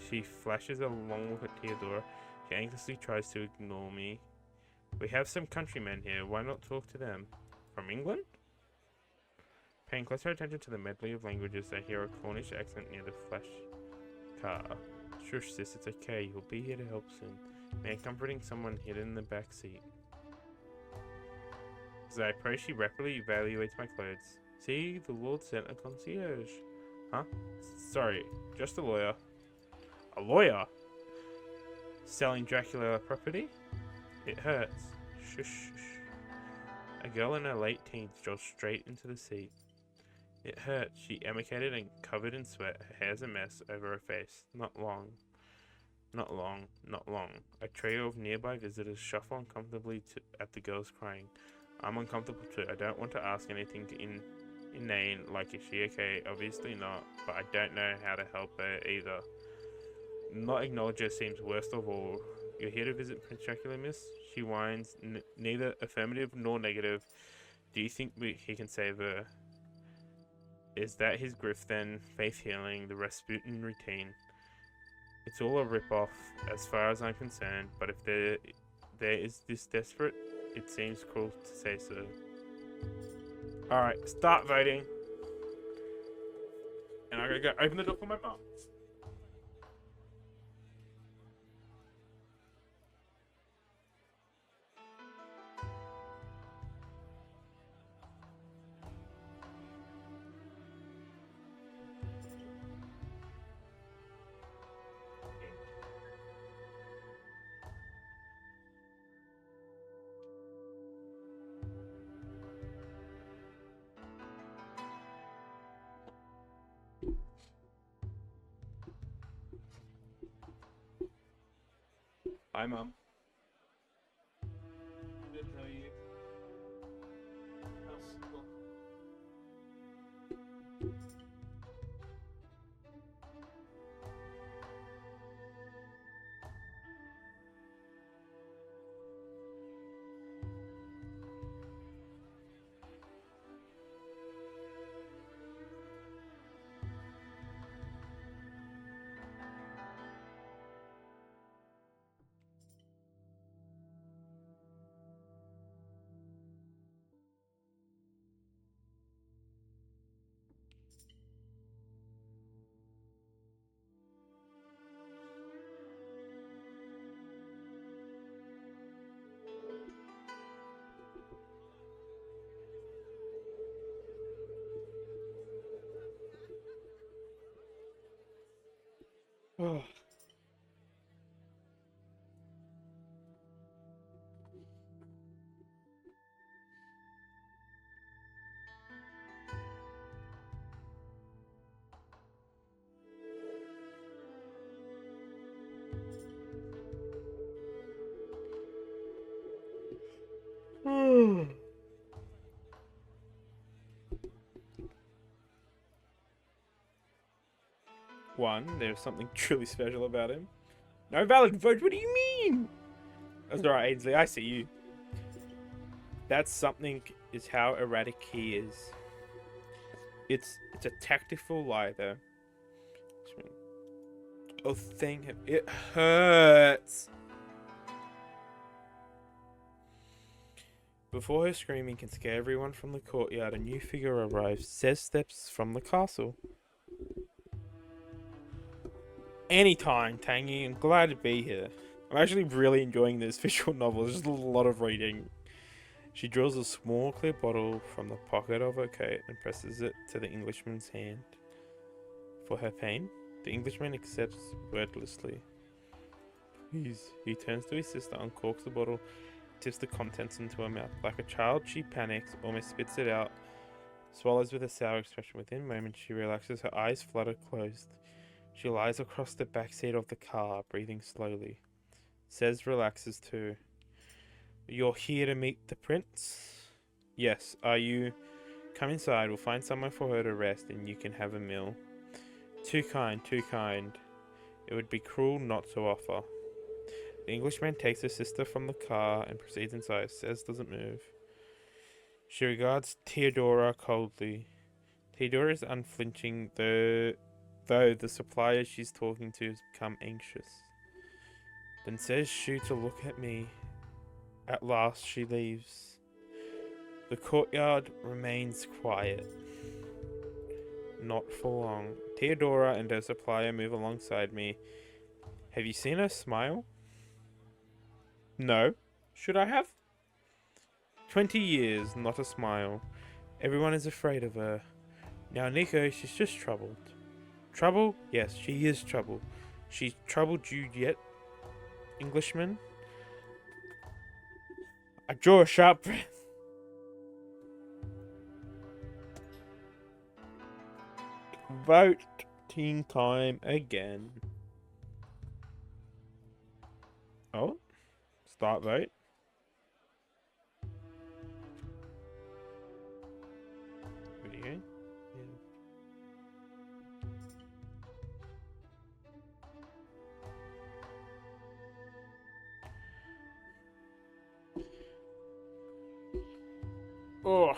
She flashes a long look at Theodora. She anxiously tries to ignore me. We have some countrymen here. Why not talk to them? From England? Paying closer attention to the medley of languages, I hear a Cornish accent near the flash car. Shush, sis, it's okay. You'll be here to help soon. Man comforting someone hidden in the back seat. As I approach, she rapidly evaluates my clothes. See, the Lord sent a concierge. Huh? Sorry, just a lawyer. A lawyer? Selling Dracula property? It hurts. Shush, shush. A girl in her late teens jolts straight into the seat. It hurts. She emaciated and covered in sweat. Her hair's a mess over her face. Not long. Not long. Not long. A trio of nearby visitors shuffle uncomfortably at the girl's crying. I'm uncomfortable too. I don't want to ask anything inane, like is she okay? Obviously not, but I don't know how to help her either. Not acknowledge her seems worst of all. You're here to visit Prince Dracula, miss? She whines, neither affirmative nor negative. Do you think he can save her? Is that his grift then? Faith healing, the Rasputin routine. It's all a rip-off, as far as I'm concerned, but if there is this desperate, it seems cruel to say so. Alright, start voting. And I'm gonna go open the door for my mum. Hi, Mum. Good, how are you? How's school? One, there's something truly special about him. No valid vote, what do you mean? That's alright, Ainsley, I see you. That something is how erratic he is. It's a tactful lie, though. Oh, thank him. It hurts. Before her screaming can scare everyone from the courtyard, a new figure arrives, says steps from the castle. Anytime, Tangy. I'm glad to be here. I'm actually really enjoying this visual novel. There's just a lot of reading. She draws a small clear bottle from the pocket of her coat and presses it to the Englishman's hand. For her pain, the Englishman accepts wordlessly. Please. He turns to his sister, uncorks the bottle, tips the contents into her mouth. Like a child, she panics, almost spits it out, swallows with a sour expression. Within a moment, she relaxes, her eyes flutter closed. She lies across the back seat of the car, breathing slowly. Says relaxes too. You're here to meet the prince? Yes. Are you? Come inside. We'll find somewhere for her to rest and you can have a meal. Too kind, too kind. It would be cruel not to offer. The Englishman takes her sister from the car and proceeds inside. Says doesn't move. She regards Theodora coldly. Theodora is unflinching, though the supplier she's talking to has become anxious. Then says she to look at me. At last she leaves. The courtyard remains quiet. Not for long. Theodora and her supplier move alongside me. Have you seen her smile? No. Should I have? 20 years, not a smile. Everyone is afraid of her. Now Nico, she's just troubled. Trouble? Yes, she is trouble. She's troubled you yet, Englishman? I draw a sharp breath. Voting time again. Oh, start vote. Video. Yeah. Oh.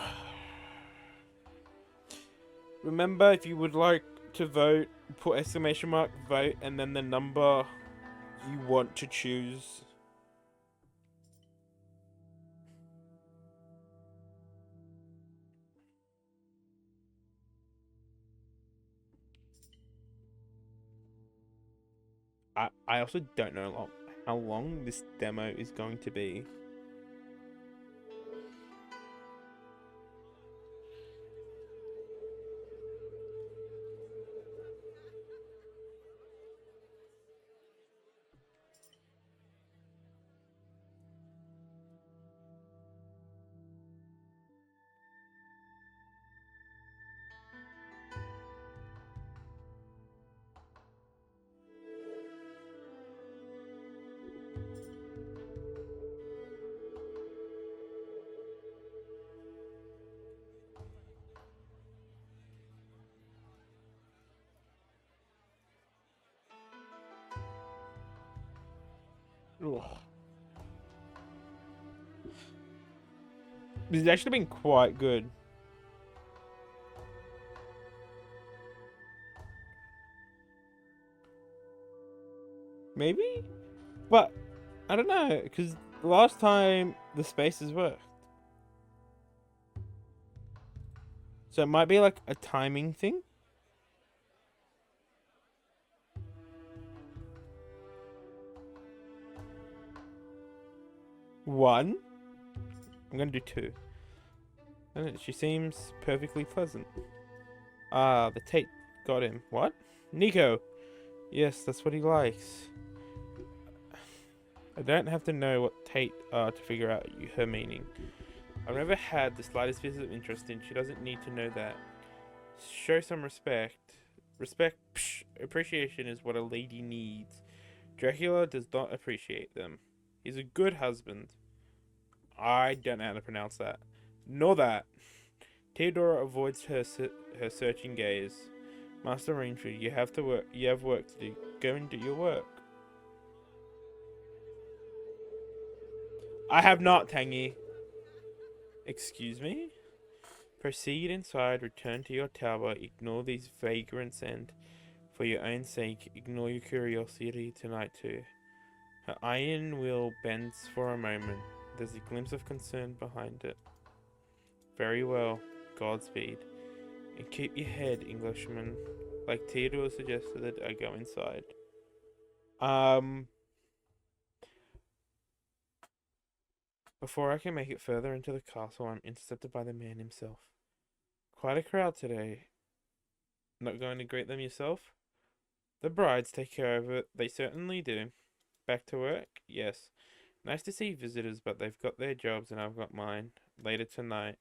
Remember, if you would like to vote, put exclamation mark vote and then the number you want to choose. I also don't know how long this demo is going to be. Ugh. This has actually been quite good. Maybe? But, I don't know, because last time the spaces worked. So it might be like a timing thing. One. I'm gonna do two. And she seems perfectly pleasant. Ah, the Tate got him. What? Nico, Yes, that's what he likes. I don't have to know what Tate are to figure out her meaning. I've never had the slightest bit of interest in. She doesn't need to know that. Show some respect. Respect, psh, appreciation is what a lady needs. Dracula does not appreciate them. He's a good husband. I don't know how to pronounce that. Nor that. Theodora avoids her searching gaze. Master Rainfield, you have to work. You have work to do. Go and do your work. I have not, Tangy. Excuse me? Proceed inside, return to your tower, ignore these vagrants, and, for your own sake, ignore your curiosity tonight too. Her iron will bends for a moment. There's a glimpse of concern behind it. Very well. Godspeed. And keep your head, Englishman. Like Theodore suggested, I go inside. Before I can make it further into the castle, I'm intercepted by the man himself. Quite a crowd today. Not going to greet them yourself? The brides take care of it. They certainly do. Back to work? Yes. Nice to see visitors, but they've got their jobs and I've got mine. Later tonight.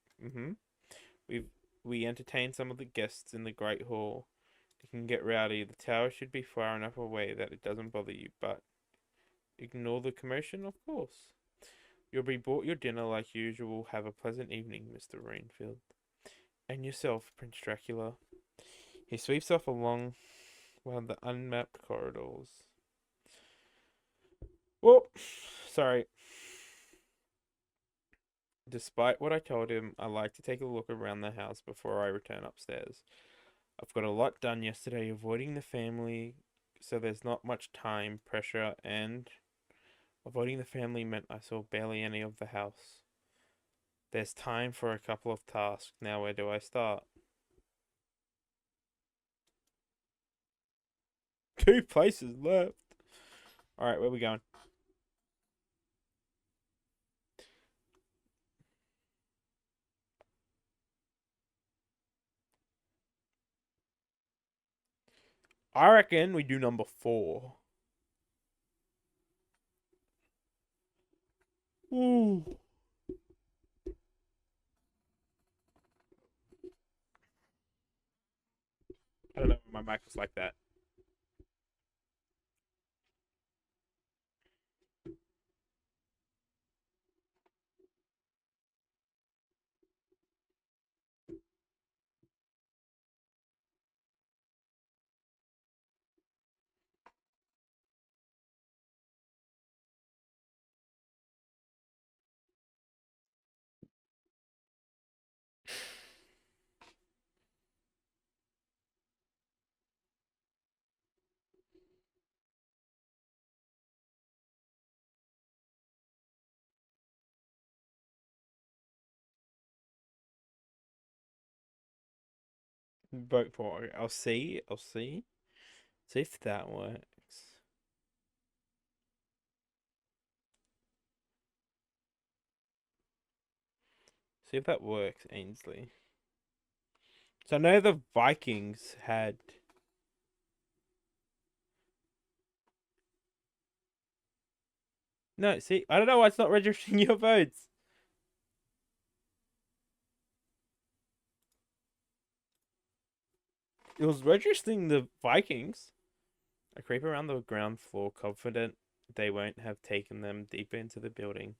We entertain some of the guests in the Great Hall. It can get rowdy. The tower should be far enough away that it doesn't bother you, but ignore the commotion, of course. You'll be brought your dinner like usual. Have a pleasant evening, Mr. Rainfield. And yourself, Prince Dracula. He sweeps off along one of the unmapped corridors. Oh, sorry. Despite what I told him, I like to take a look around the house before I return upstairs. I've got a lot done yesterday avoiding the family, so there's not much time, pressure, and avoiding the family meant I saw barely any of the house. There's time for a couple of tasks. Now where do I start? 2 places left. Alright, where are we going? I reckon we do number 4. Ooh. I don't know if my mic was like that. Vote for it. I'll see. I'll see. See if that works. See if that works, Ainsley. So I know the Vikings had. No, see, I don't know why it's not registering your votes. It was registering the Vikings. I creep around the ground floor, confident they won't have taken them deeper into the building.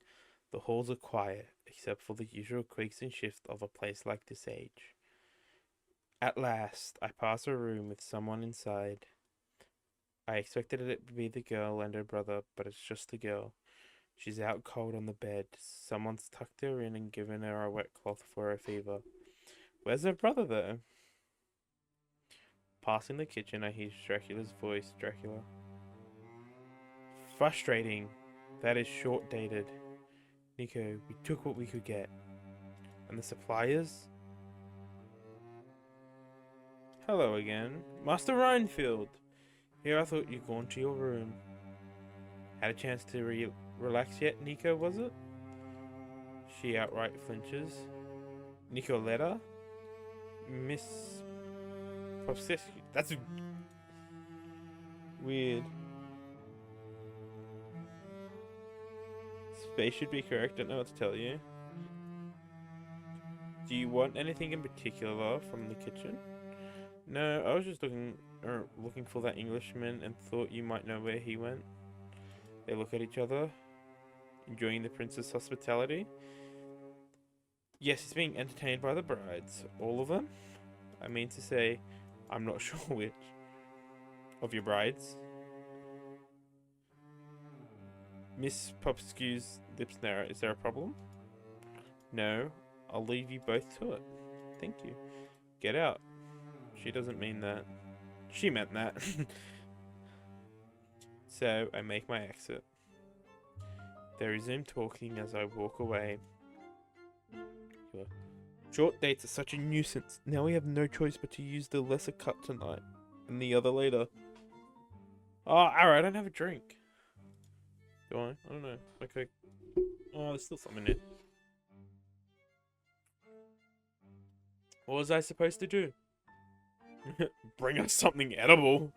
The halls are quiet, except for the usual creaks and shifts of a place like this age. At last, I pass a room with someone inside. I expected it to be the girl and her brother, but it's just the girl. She's out cold on the bed. Someone's tucked her in and given her a wet cloth for her fever. Where's her brother, though? Passing the kitchen, I hear Dracula's voice. Dracula. Frustrating. That is short dated. Nico, we took what we could get. And the suppliers? Hello again. Master Rhinefield. Here I thought you'd gone to your room. Had a chance to relax yet, Nico, was it? She outright flinches. Nicoletta? Miss Popsescu. That's Weird. Space should be correct. Don't know what to tell you. Do you want anything in particular from the kitchen? No, I was just looking for that Englishman and thought you might know where he went. They look at each other, enjoying the prince's hospitality. Yes, he's being entertained by the brides. All of them? I mean to say, I'm not sure which. Of your brides? Miss Popskew's lips narrow. Is there a problem? No, I'll leave you both to it. Thank you. Get out. She doesn't mean that. She meant that. So, I make my exit. They resume talking as I walk away. Short dates are such a nuisance. Now we have no choice but to use the lesser cut tonight and the other later. Oh, alright, I don't have a drink. Do I? I don't know. Okay. Oh, there's still something in it. What was I supposed to do? Bring us something edible.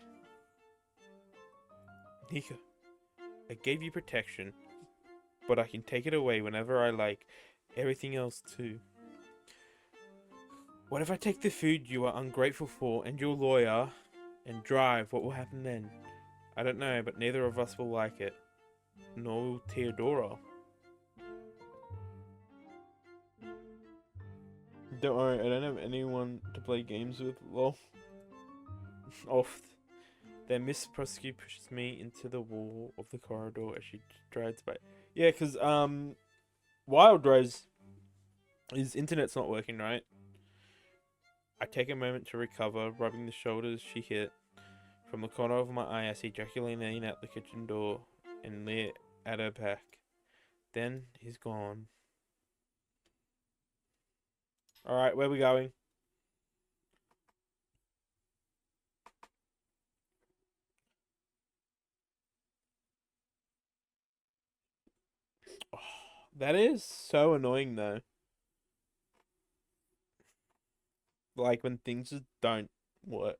Nika, I gave you protection, but I can take it away whenever I like. Everything else too. What if I take the food you are ungrateful for and your lawyer and drive? What will happen then? I don't know, but neither of us will like it. Nor will Theodora. Don't worry, I don't have anyone to play games with, lol. Off. Then Miss Prosky pushes me into the wall of the corridor as she strides by. Yeah, because, Wild Rose, his internet's not working right. I take a moment to recover, rubbing the shoulders she hit. From the corner of my eye, I see Dracula lean out the kitchen door and leer at her back. Then he's gone. Alright, where are we going? Oh, that is so annoying though. Like when things just don't work.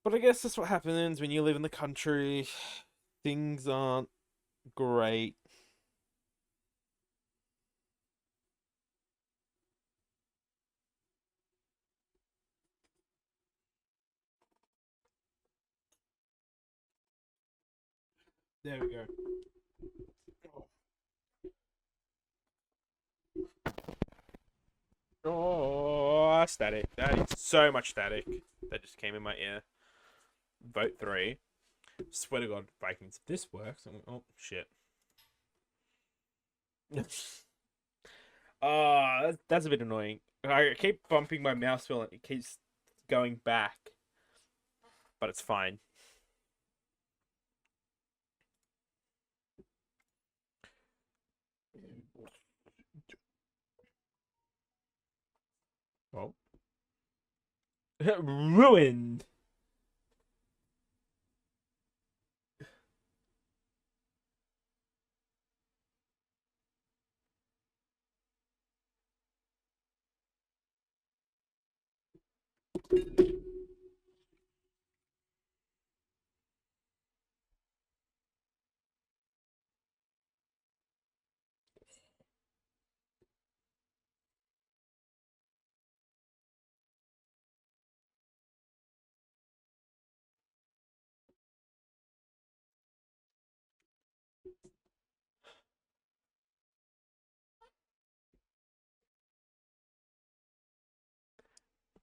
But I guess that's what happens when you live in the country. Things aren't great. There we go. Oh, static. That is so much static that just came in my ear. Vote 3. Swear to God, Vikings. If this works, oh shit. That's a bit annoying. I keep bumping my mouse wheel and it keeps going back. But it's fine. Oh. Ruined.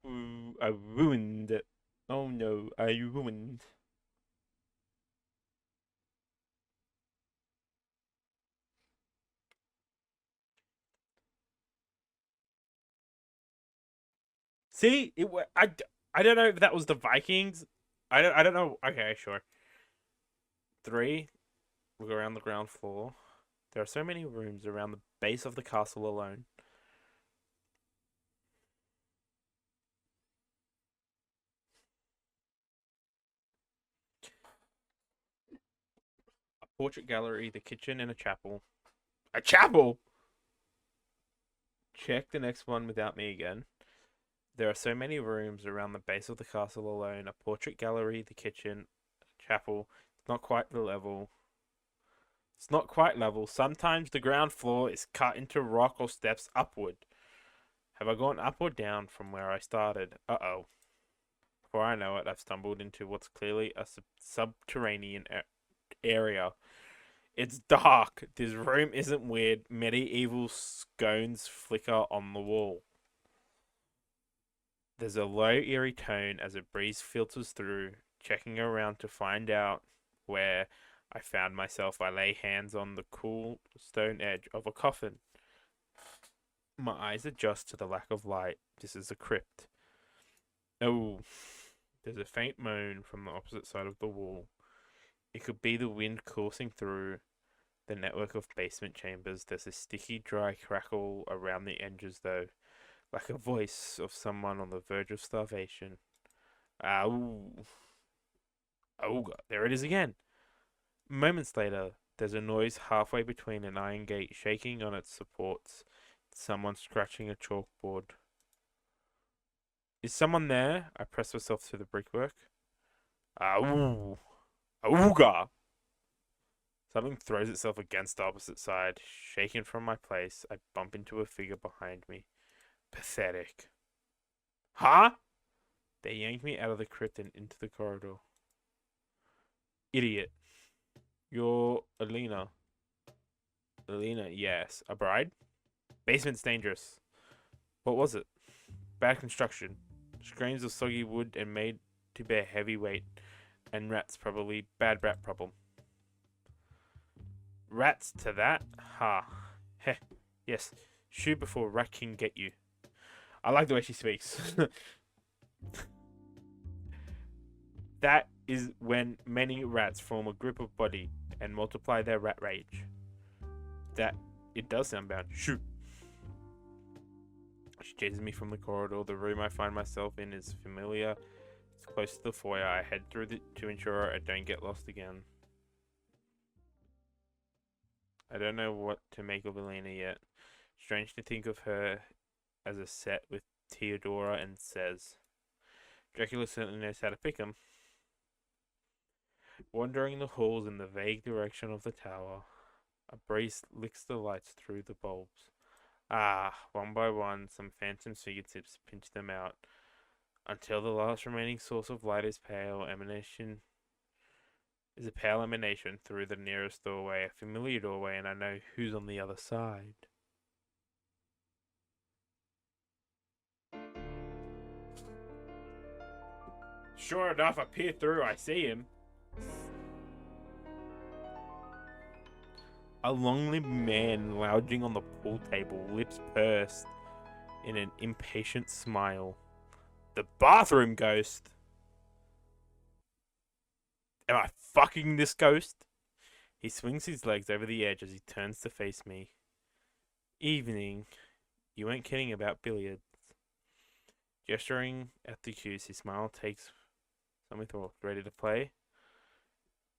Ooh, I ruined it. Oh no, I ruined. See, I don't know if that was the Vikings. I don't know. Okay, sure. 3. We go around the ground floor. There are so many rooms around the base of the castle alone. A portrait gallery, the kitchen, and a chapel. A chapel! Check the next one without me again. There are so many rooms around the base of the castle alone. A portrait gallery, the kitchen, chapel. It's not quite the level. It's not quite level. Sometimes the ground floor is cut into rock or steps upward. Have I gone up or down from where I started? Uh-oh. Before I know it, I've stumbled into what's clearly a subterranean area. It's dark. This room isn't weird. Medieval scones flicker on the wall. There's a low, eerie tone as a breeze filters through. Checking around to find out where I found myself, I lay hands on the cool stone edge of a coffin. My eyes adjust to the lack of light. This is a crypt. Oh, there's a faint moan from the opposite side of the wall. It could be the wind coursing through the network of basement chambers. There's a sticky, dry crackle around the edges, though, like a voice of someone on the verge of starvation. Ow. Oh, there it is again. Moments later, there's a noise halfway between an iron gate shaking on its supports. Someone scratching a chalkboard. Is someone there? I press myself through the brickwork. Ow. Ooga! Something throws itself against the opposite side. Shaken from my place, I bump into a figure behind me. Pathetic. Huh? They yank me out of the crypt and into the corridor. Idiot. You're Alina. Alina, yes. A bride? Basement's dangerous. What was it? Bad construction. Screens of soggy wood and made to bear heavy weight. And rats, probably. Bad rat problem. Rats to that? Ha. Heh. Yes. Shoot before Rat King get you. I like the way she speaks. That is when many rats form a group of body and multiply their rat rage. That, it does sound bad. Shoot. She chases me from the corridor. The room I find myself in is familiar. It's close to the foyer. I head through to ensure I don't get lost again. I don't know what to make of Elena yet. Strange to think of her as a set with Theodora and Says. Dracula certainly knows how to pick 'em. Wandering the halls in the vague direction of the tower, a breeze licks the lights through the bulbs. One by one, some phantom fingertips pinch them out, until the last remaining source of light is a pale emanation through the nearest doorway, a familiar doorway, and I know who's on the other side. Sure enough, I peer through, I see him. A lonely man lounging on the pool table, lips pursed in an impatient smile. The bathroom ghost! Am I fucking this ghost? He swings his legs over the edge as he turns to face me. Evening. You weren't kidding about billiards. Gesturing at the cues, his smile takes some withdrawal. Ready to play?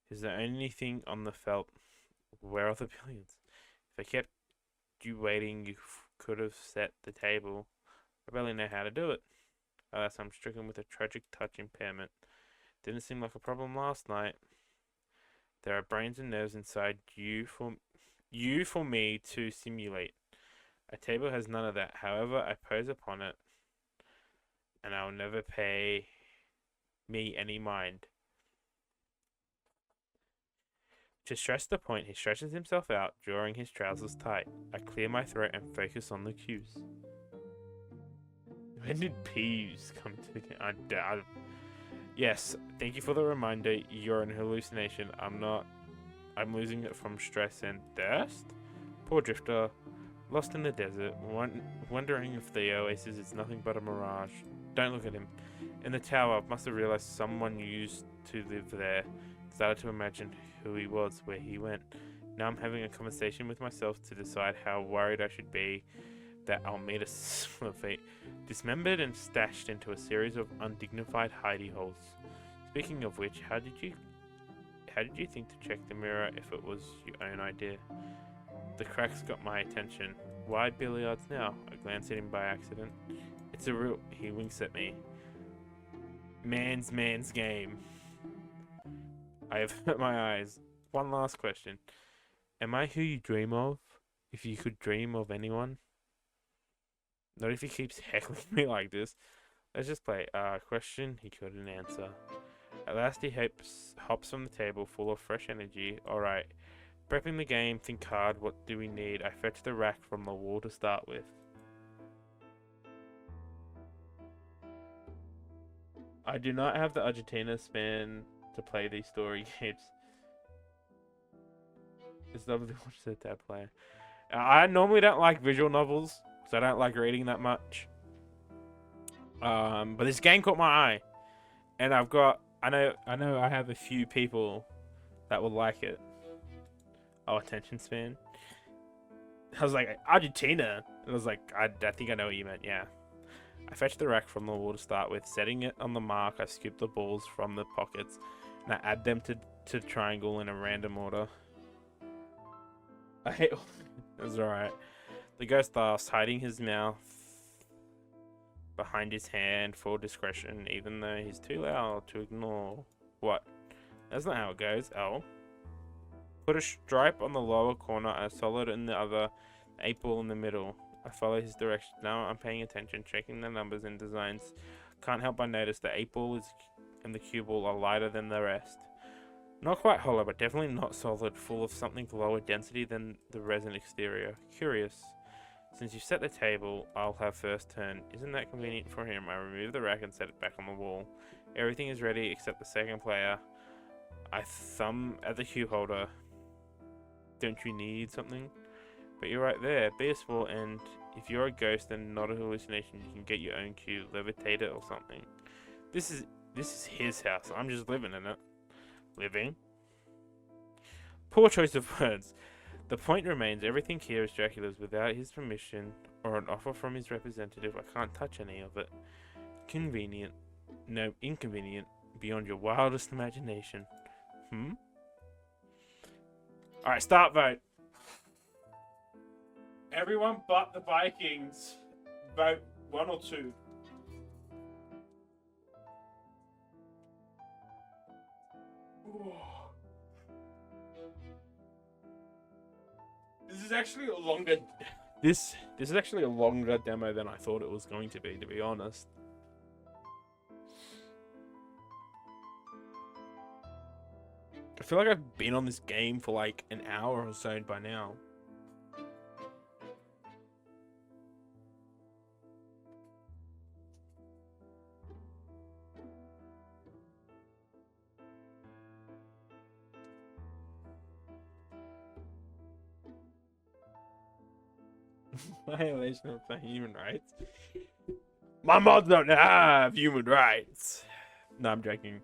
Is there anything on the felt? Where are the billiards? If I kept you waiting, you could have set the table. I barely know how to do it. Alas, I'm stricken with a tragic touch impairment. Didn't seem like a problem last night. There are brains and nerves inside you for me to simulate. A table has none of that. However, I pose upon it, and I'll never pay me any mind. To stress the point, he stretches himself out, drawing his trousers tight. I clear my throat and focus on the cues. When did peas come to the game? Yes, thank you for the reminder. You're an hallucination. I'm losing it from stress and thirst? Poor drifter, lost in the desert, wondering if the oasis is nothing but a mirage. Don't look at him. In the tower, I must have realized someone used to live there. Started to imagine who he was, where he went. Now I'm having a conversation with myself to decide how worried I should be that I'll meet a similar fate, dismembered and stashed into a series of undignified hidey holes. Speaking of which, how did you think to check the mirror if it was your own idea? The cracks got my attention. Why billiards now? I glanced at him by accident. It's a real... He winks at me. Man's game. I have hurt my eyes. One last question. Am I who you dream of? If you could dream of anyone? Not if he keeps heckling me like this. Let's just play. Question he couldn't answer. At last he hops from the table full of fresh energy. Alright. Prepping the game, think hard, what do we need? I fetch the rack from the wall to start with. I do not have the Argentina span to play these story games. It's lovely to watch the tab player. I normally don't like visual novels, because I don't like reading that much. But this game caught my eye. And I know I have a few people that will like it. Oh, attention span. I was like, Argentina. And I was like, I think I know what you meant, yeah. I fetched the rack from the wall to start with. Setting it on the mark, I scoop the balls from the pockets, and I add them to the triangle in a random order. I hate... That's alright. The ghost asks, hiding his mouth behind his hand for discretion, even though he's too loud to ignore. What? That's not how it goes. Oh. Put a stripe on the lower corner, a solid in the other, 8 ball in the middle. I follow his direction. Now I'm paying attention, checking the numbers and designs. Can't help but notice the 8 ball and the cue ball are lighter than the rest. Not quite hollow, but definitely not solid, full of something lower density than the resin exterior. Curious. Since you've set the table, I'll have first turn. Isn't that convenient for him? I remove the rack and set it back on the wall. Everything is ready except the second player. I thumb at the cue holder. Don't you need something? But you're right there. Be a sport, and if you're a ghost and not a hallucination, you can get your own cue, levitate it or something. This is his house. I'm just living in it. Living? Poor choice of words. The point remains, everything here is Dracula's. Without his permission or an offer from his representative, I can't touch any of it. Convenient. No, inconvenient. Beyond your wildest imagination. Alright, start vote. Everyone but the Vikings vote 1 or 2. This is actually a longer. This is actually a longer demo than I thought it was going to be honest. I feel like I've been on this game for like an hour or so by now. Violation of the human rights. My mods don't have human rights. No, I'm joking.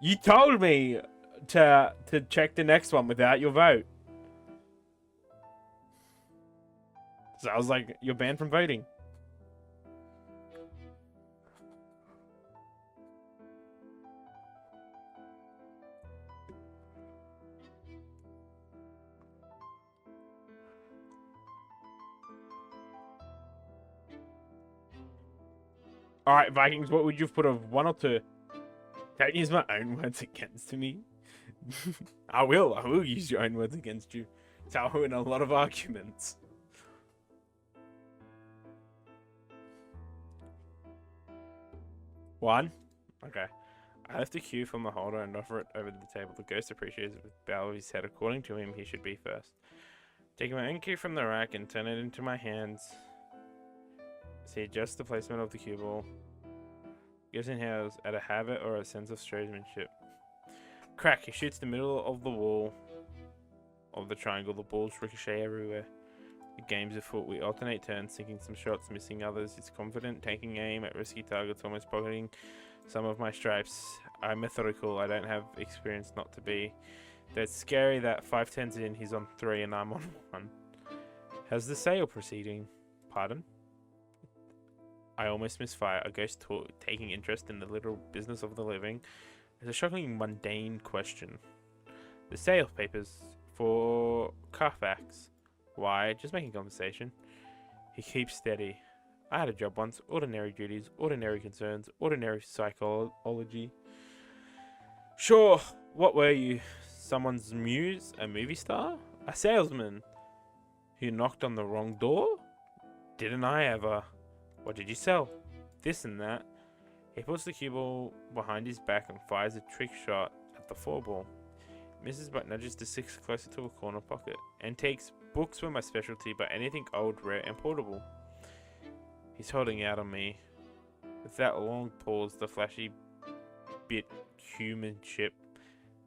You told me to check the next one without your vote. So I was like, you're banned from voting. Alright, Vikings, what would you put of 1 or 2? Don't use my own words against me. I will use your own words against you. So I'll win a lot of arguments. One? Okay. I lift a cue from the holder and offer it over the table. The ghost appreciates it with a bow of his head. According to him, he should be first. Taking my own cue from the rack and turn it into my hands. See, adjust the placement of the cue ball. Gives in house at a habit or a sense of tradesmanship. Crack, he shoots the middle of the wall of the triangle. The balls ricochet everywhere. The game's afoot. We alternate turns, sinking some shots, missing others. He's confident, taking aim at risky targets, almost pocketing some of my stripes. I'm methodical. I don't have experience not to be. That's scary that 5 turns in, he's on 3 and I'm on 1. How's the sale proceeding? Pardon? I almost misfire. A ghost taking interest in the literal business of the living is a shockingly mundane question. The sale papers for Carfax. Why? Just making conversation. He keeps steady. I had a job once, ordinary duties, ordinary concerns, ordinary psychology. Sure, what were you? Someone's muse? A movie star? A salesman? Who knocked on the wrong door? Didn't I ever? What did you sell? This and that. He puts the cue ball behind his back and fires a trick shot at the 4-ball. Misses but nudges the 6 closer to a corner pocket. Antiques, books were my specialty, but anything old, rare, and portable. He's holding out on me. With that long pause, the flashy bit humanship.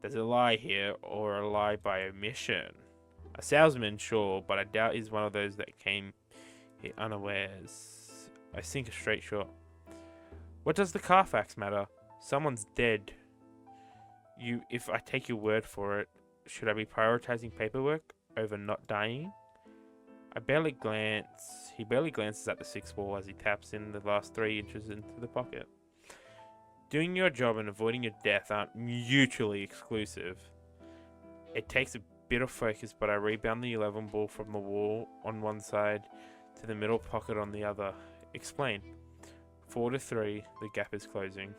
There's a lie here, or a lie by omission. A salesman, sure, but I doubt he's one of those that came here unawares. I sink a straight shot. What does the Carfax matter? Someone's dead. If I take your word for it, should I be prioritizing paperwork over not dying? He barely glances at the 6-ball as he taps in the last 3 inches into the pocket. Doing your job and avoiding your death aren't mutually exclusive. It takes a bit of focus, but I rebound the 11 ball from the wall on one side to the middle pocket on the other. Explain. 4-3, the gap is closing.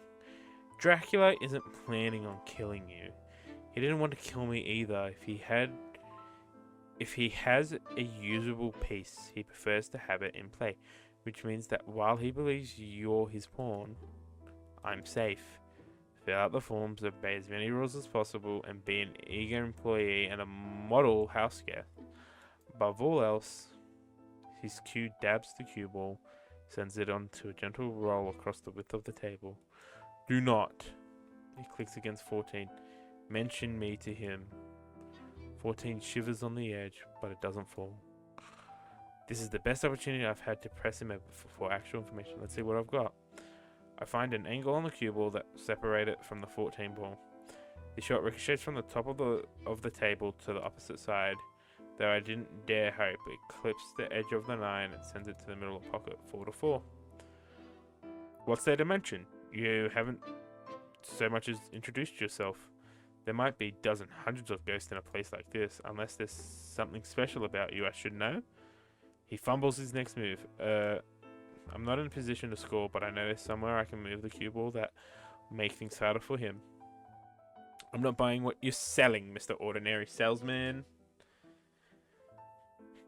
Dracula isn't planning on killing you. He didn't want to kill me either. If he has a usable piece, he prefers to have it in play, which means that while he believes you're his pawn, I'm safe. Fill out the forms, obey as many rules as possible, and be an eager employee and a model house guest. Above all else, his cue dabs the cue ball, sends it onto a gentle roll across the width of the table. Do not, he clicks against 14, mention me to him. 14 shivers on the edge, but it doesn't fall. This is the best opportunity I've had to press him for actual information. Let's see what I've got. I find an angle on the cue ball that separates it from the 14 ball. The shot ricochets from the top of the table to the opposite side, though I didn't dare hope. It clips the edge of the 9 and sends it to the middle of the pocket, 4-4. What's their dimension? You haven't so much as introduced yourself. There might be hundreds of ghosts in a place like this, unless there's something special about you I should know. He fumbles his next move. I'm not in a position to score, but I know there's somewhere I can move the cue ball that make things harder for him. I'm not buying what you're selling, Mr. Ordinary Salesman.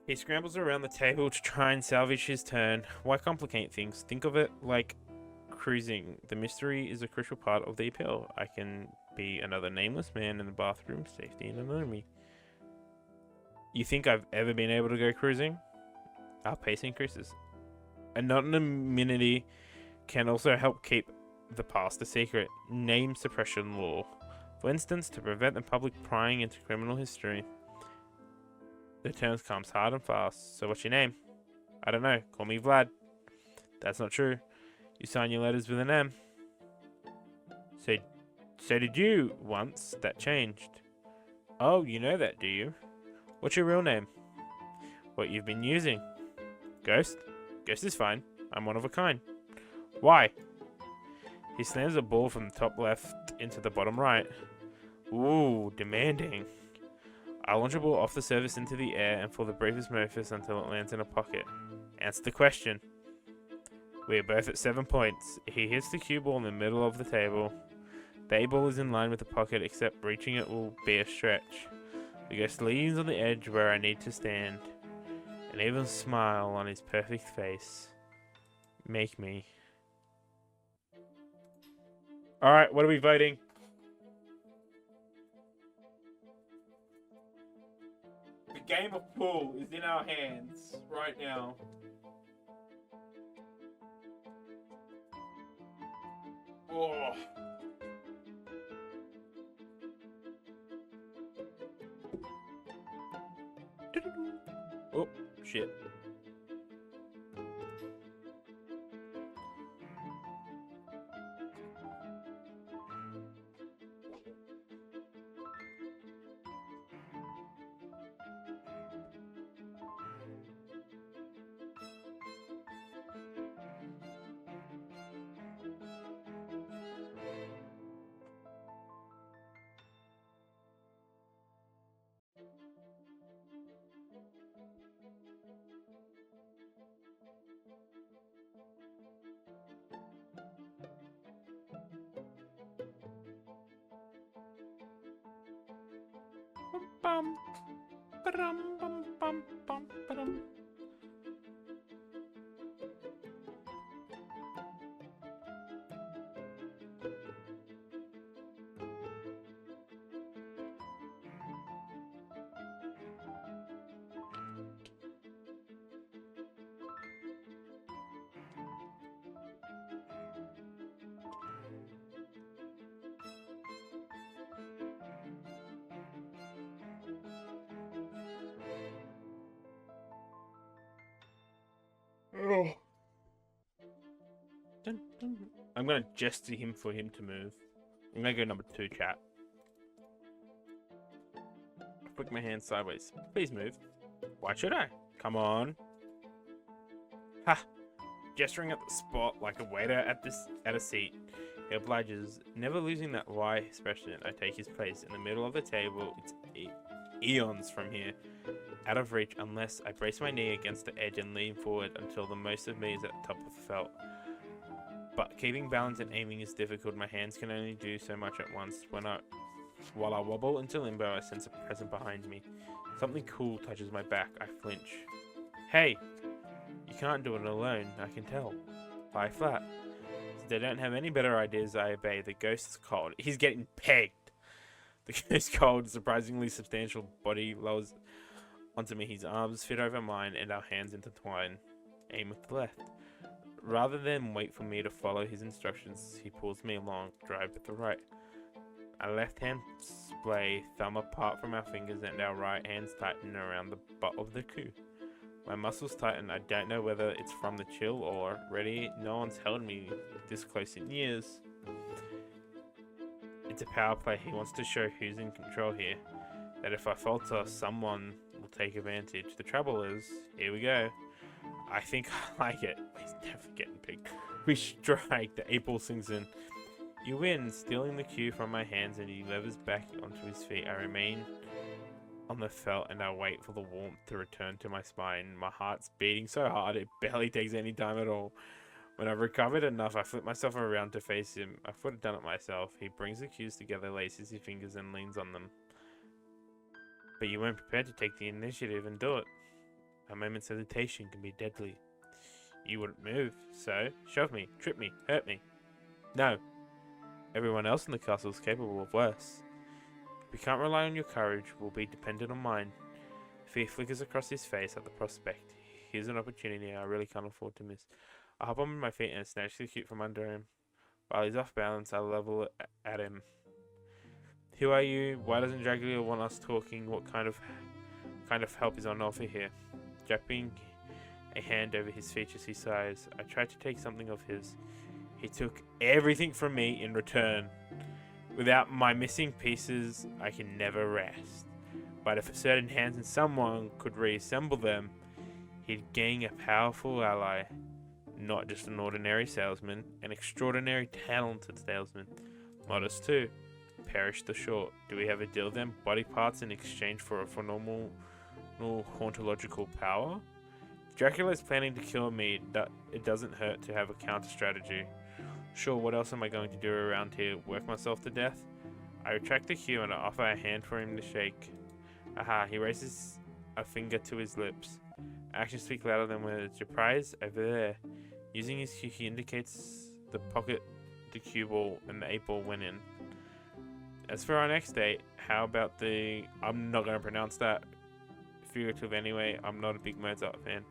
He scrambles around the table to try and salvage his turn. Why complicate things? Think of it like cruising. The mystery is a crucial part of the appeal. I can be another nameless man in the bathroom, safety and anonymity. You think I've ever been able to go cruising? Our pace increases. Anonymity can also help keep the past a secret. Name suppression law. For instance, to prevent the public prying into criminal history. The term comes hard and fast. So what's your name? I don't know. Call me Vlad. That's not true. You sign your letters with an M. So did you once. That changed. Oh, you know that, do you? What's your real name? What you've been using? Ghost? Ghost is fine. I'm one of a kind. Why? He slams a ball from the top left into the bottom right. Ooh, demanding. I launch a ball off the surface into the air and for the briefest moments until it lands in a pocket. Answer the question. We are both at 7 points. He hits the cue ball in the middle of the table. The A ball is in line with the pocket, except reaching it will be a stretch. The ghost leans on the edge where I need to stand. An even smile on his perfect face. Make me. Alright, what are we voting? The game of pool is in our hands right now. Oh. Oh, shit. Bum, ba-dum, bum, bum, bum, ba-dum. Oh. Dun, dun. I'm gonna gesture him for him to move. I'm gonna go number 2, chat. Flick my hand sideways. Please move. Why should I? Come on. Ha! Gesturing at the spot like a waiter at a seat. He obliges, never losing that why expression. I take his place in the middle of the table. It's eons from here. Out of reach unless I brace my knee against the edge and lean forward until the most of me is at the top of the felt. But keeping balance and aiming is difficult. My hands can only do so much at once. While I wobble into limbo, I sense a presence behind me. Something cool touches my back. I flinch. Hey! You can't do it alone, I can tell. Lie flat. Since they don't have any better ideas, I obey. The ghost is cold. He's getting pegged. The ghost cold, surprisingly substantial body lowers onto me. His arms fit over mine and our hands intertwine. Aim with the left. Rather than wait for me to follow his instructions, he pulls me along, drive with the right. Our left hand splay, thumb apart from our fingers, and our right hands tighten around the butt of the coup. My muscles tighten. I don't know whether it's from the chill or ready. No one's held me this close in years. It's a power play. He wants to show who's in control here. That if I falter, someone will take advantage. The trouble is, here we go. I think I like it. He's never getting picked. We strike. The 8 ball sinks in. You win, stealing the cue from my hands, and he levers back onto his feet. I remain on the felt and I wait for the warmth to return to my spine. My heart's beating so hard it barely takes any time at all. When I've recovered enough, I flip myself around to face him. I would have done it myself. He brings the cues together, laces his fingers and leans on them. But you weren't prepared to take the initiative and do it. A moment's hesitation can be deadly. You wouldn't move, so shove me, trip me, hurt me. No. Everyone else in the castle is capable of worse. We can't rely on your courage, we'll be dependent on mine. Fear flickers across his face at the prospect. Here's an opportunity I really can't afford to miss. I hop on my feet and snatch the cute from under him. While he's off balance, I level it at him. Who are you? Why doesn't Dracula want us talking? What kind of help is on offer here? Jabbing a hand over his features, he sighs. I tried to take something of his. He took everything from me in return. Without my missing pieces, I can never rest. But if a certain hands and someone could reassemble them, he'd gain a powerful ally. Not just an ordinary salesman, an extraordinary talented salesman. Modest too. Perish the short. Do we have a deal then? Body parts in exchange for a phenomenal hauntological power? If Dracula is planning to kill me, it doesn't hurt to have a counter strategy. Sure, what else am I going to do around here? Work myself to death? I retract the cue and I offer a hand for him to shake. Aha, he raises a finger to his lips. Actions speak louder than words. Your prize? Over there. Using his cue, he indicates the pocket the cue ball and the 8 ball went in. As for our next date, how about the... I'm not going to pronounce that figurative anyway. I'm not a big Mozart fan.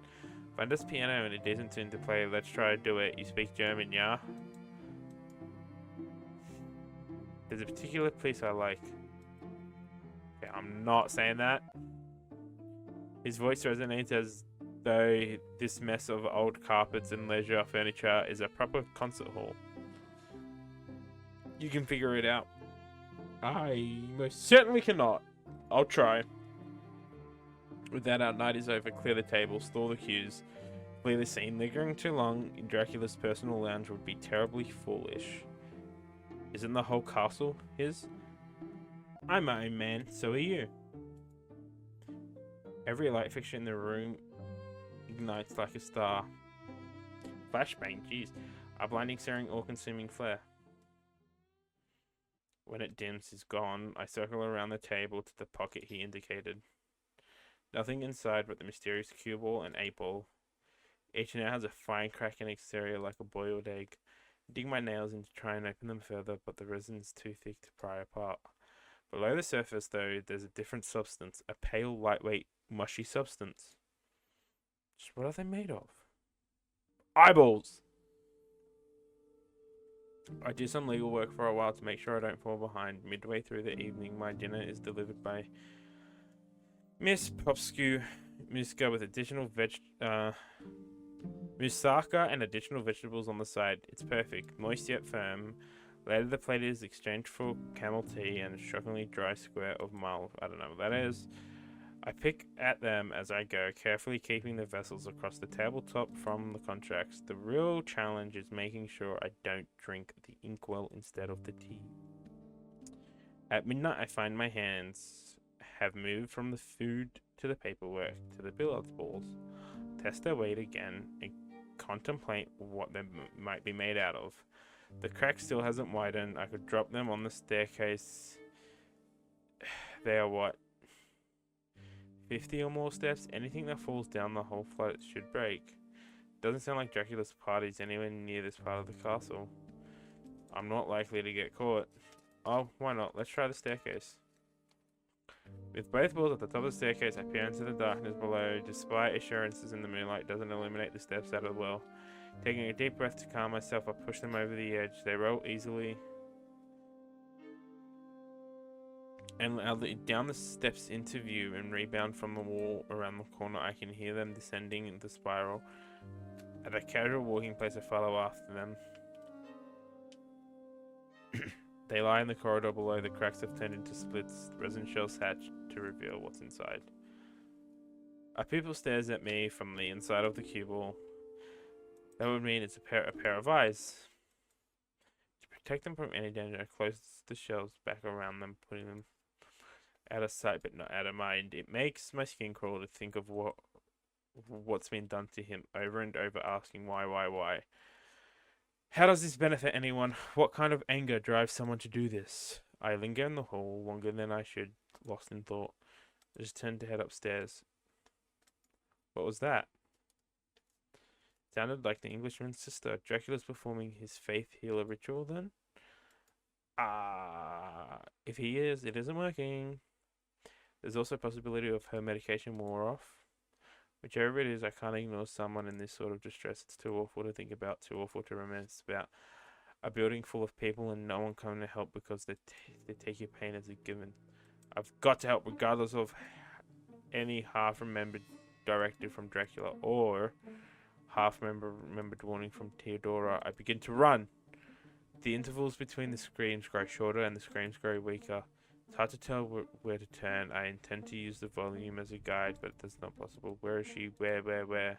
Find us piano and a decent tune to play. Let's try to do it. You speak German, yeah? There's a particular piece I like. Okay, I'm not saying that. His voice resonates as though this mess of old carpets and leisure furniture is a proper concert hall. You can figure it out. I most certainly cannot. I'll try. With that, our night is over. Clear the table, store the cues. Clear the scene. Lingering too long in Dracula's personal lounge would be terribly foolish. Isn't the whole castle his? I'm my own man, so are you. Every light fixture in the room ignites like a star. Flashbang, jeez. A blinding, searing, all-consuming flare. When it dims, he's gone. I circle around the table to the pocket he indicated. Nothing inside but the mysterious cue ball and 8 ball. Each now has a fine cracking exterior like a boiled egg. I dig my nails in to try and open them further, but the resin's too thick to pry apart. Below the surface, though, there's a different substance, a pale, lightweight, mushy substance. Just what are they made of? Eyeballs! I do some legal work for a while to make sure I don't fall behind. Midway through the evening, my dinner is delivered by Miss Popskew Muska with additional moussaka and additional vegetables on the side. It's perfect, moist yet firm. Later, the plate is exchanged for camel tea and a shockingly dry square of mull. I don't know what that is. I pick at them as I go, carefully keeping the vessels across the tabletop from the contracts. The real challenge is making sure I don't drink the inkwell instead of the tea. At midnight, I find my hands have moved from the food to the paperwork to the billiard balls. Test their weight again and contemplate what they might be made out of. The crack still hasn't widened. I could drop them on the staircase. They are what? 50 or more steps? Anything that falls down the whole flight should break. Doesn't sound like Dracula's party's anywhere near this part of the castle. I'm not likely to get caught. Oh, why not? Let's try the staircase. With both balls at the top of the staircase, I peer into the darkness below. Despite assurances in the moonlight doesn't illuminate the steps out of the well. Taking a deep breath to calm myself, I push them over the edge. They roll easily. And down the steps into view and rebound from the wall around the corner. I can hear them descending in the spiral. At a casual walking place, I follow after them. They lie in the corridor below. The cracks have turned into splits. Resin shells hatch to reveal what's inside. A pupil stares at me from the inside of the cubicle. That would mean it's a pair of eyes. To protect them from any danger, I close the shells back around them, putting them out of sight but not out of mind. It makes my skin crawl to think of what's been done to him, over and over asking why. How does this benefit anyone? What kind of anger drives someone to do this? I linger in the hall longer than I should, lost in thought. I just turned to head upstairs. What was that? Sounded like the Englishman's sister. Dracula's performing his faith healer ritual then? If he is, it isn't working. There's also a possibility of her medication wore off. Whichever it is, I can't ignore someone in this sort of distress. It's too awful to think about, too awful to reminisce about. A building full of people and no one coming to help because they take your pain as a given. I've got to help regardless of any half-remembered directive from Dracula or half-remembered warning from Theodora. I begin to run. The intervals between the screams grow shorter and the screams grow weaker. It's hard to tell where to turn. I intend to use the volume as a guide, but that's not possible. Where is she? Where?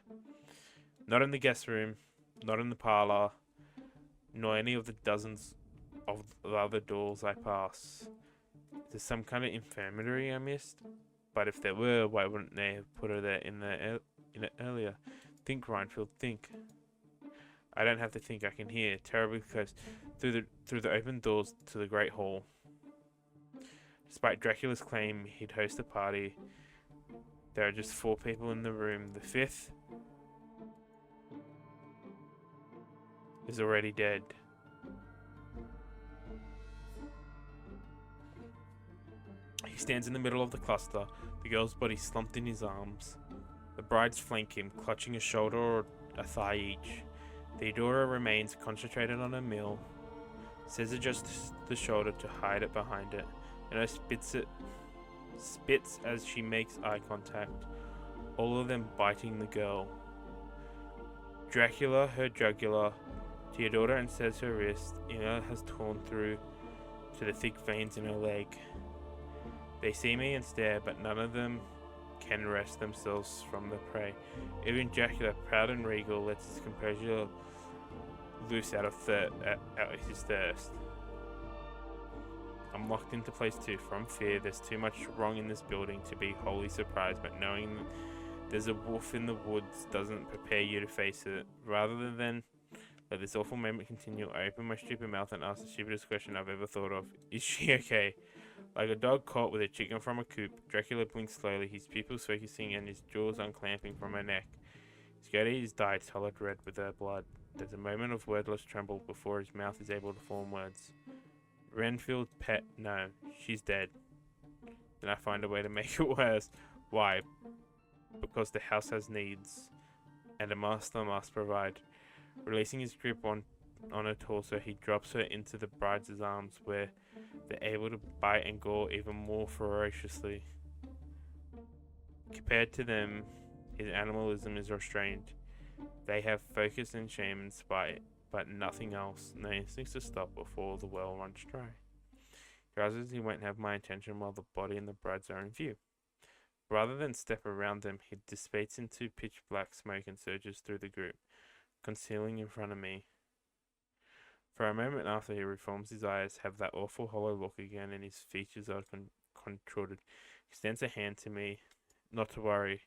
Not in the guest room, not in the parlor, nor any of the dozens of the other doors I pass. There's some kind of infirmary I missed, but if there were, why wouldn't they have put her there in it earlier? Think, Reinfield, think. I don't have to think. I can hear, terribly close, through the open doors to the great hall. Despite Dracula's claim he'd host a party, there are just 4 people in the room. The 5th is already dead. He stands in the middle of the cluster, the girl's body slumped in his arms. The brides flank him, clutching a shoulder or a thigh each. Theodora remains concentrated on her meal, says adjusts the shoulder to hide it behind it, and I spits as she makes eye contact, all of them biting the girl. Dracula her jugular, Theodora and says her wrist. Ina has torn through to the thick veins in her leg. They see me and stare, but none of them can wrest themselves from the prey. Even Dracula, proud and regal, lets his composure loose out of his thirst. I'm locked into place too from fear. There's too much wrong in this building to be wholly surprised, but knowing there's a wolf in the woods doesn't prepare you to face it. Rather than Let this awful moment continue. I open my stupid mouth and ask the stupidest question I've ever thought of. Is she okay? Like a dog caught with a chicken from a coop, Dracula blinks slowly, his pupils focusing and his jaws unclamping from her neck. His gaze dyed solid red with her blood. There's a moment of wordless tremble before his mouth is able to form words. Renfield pet, no, she's dead. Then I find a way to make it worse. Why? Because the house has needs, and a master must provide. Releasing his grip on her torso, he drops her into the bride's arms, where they're able to bite and gore even more ferociously. Compared to them, his animalism is restrained. They have focus and shame and spite, but nothing else. No instincts to stop before the well runs dry. He rises, he won't have my attention while the body and the brides are in view. Rather than step around them, he dissipates into pitch black smoke and surges through the group, concealing in front of me. For a moment after, he reforms, his eyes have that awful hollow look again, and his features are contorted. He extends a hand to me. Not to worry,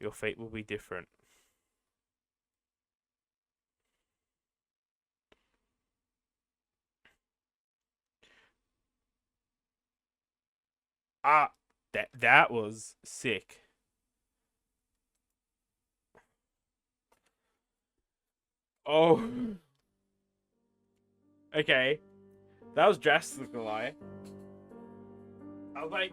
your fate will be different. Ah, that was sick. Oh, okay, that was drastically lie. I was like,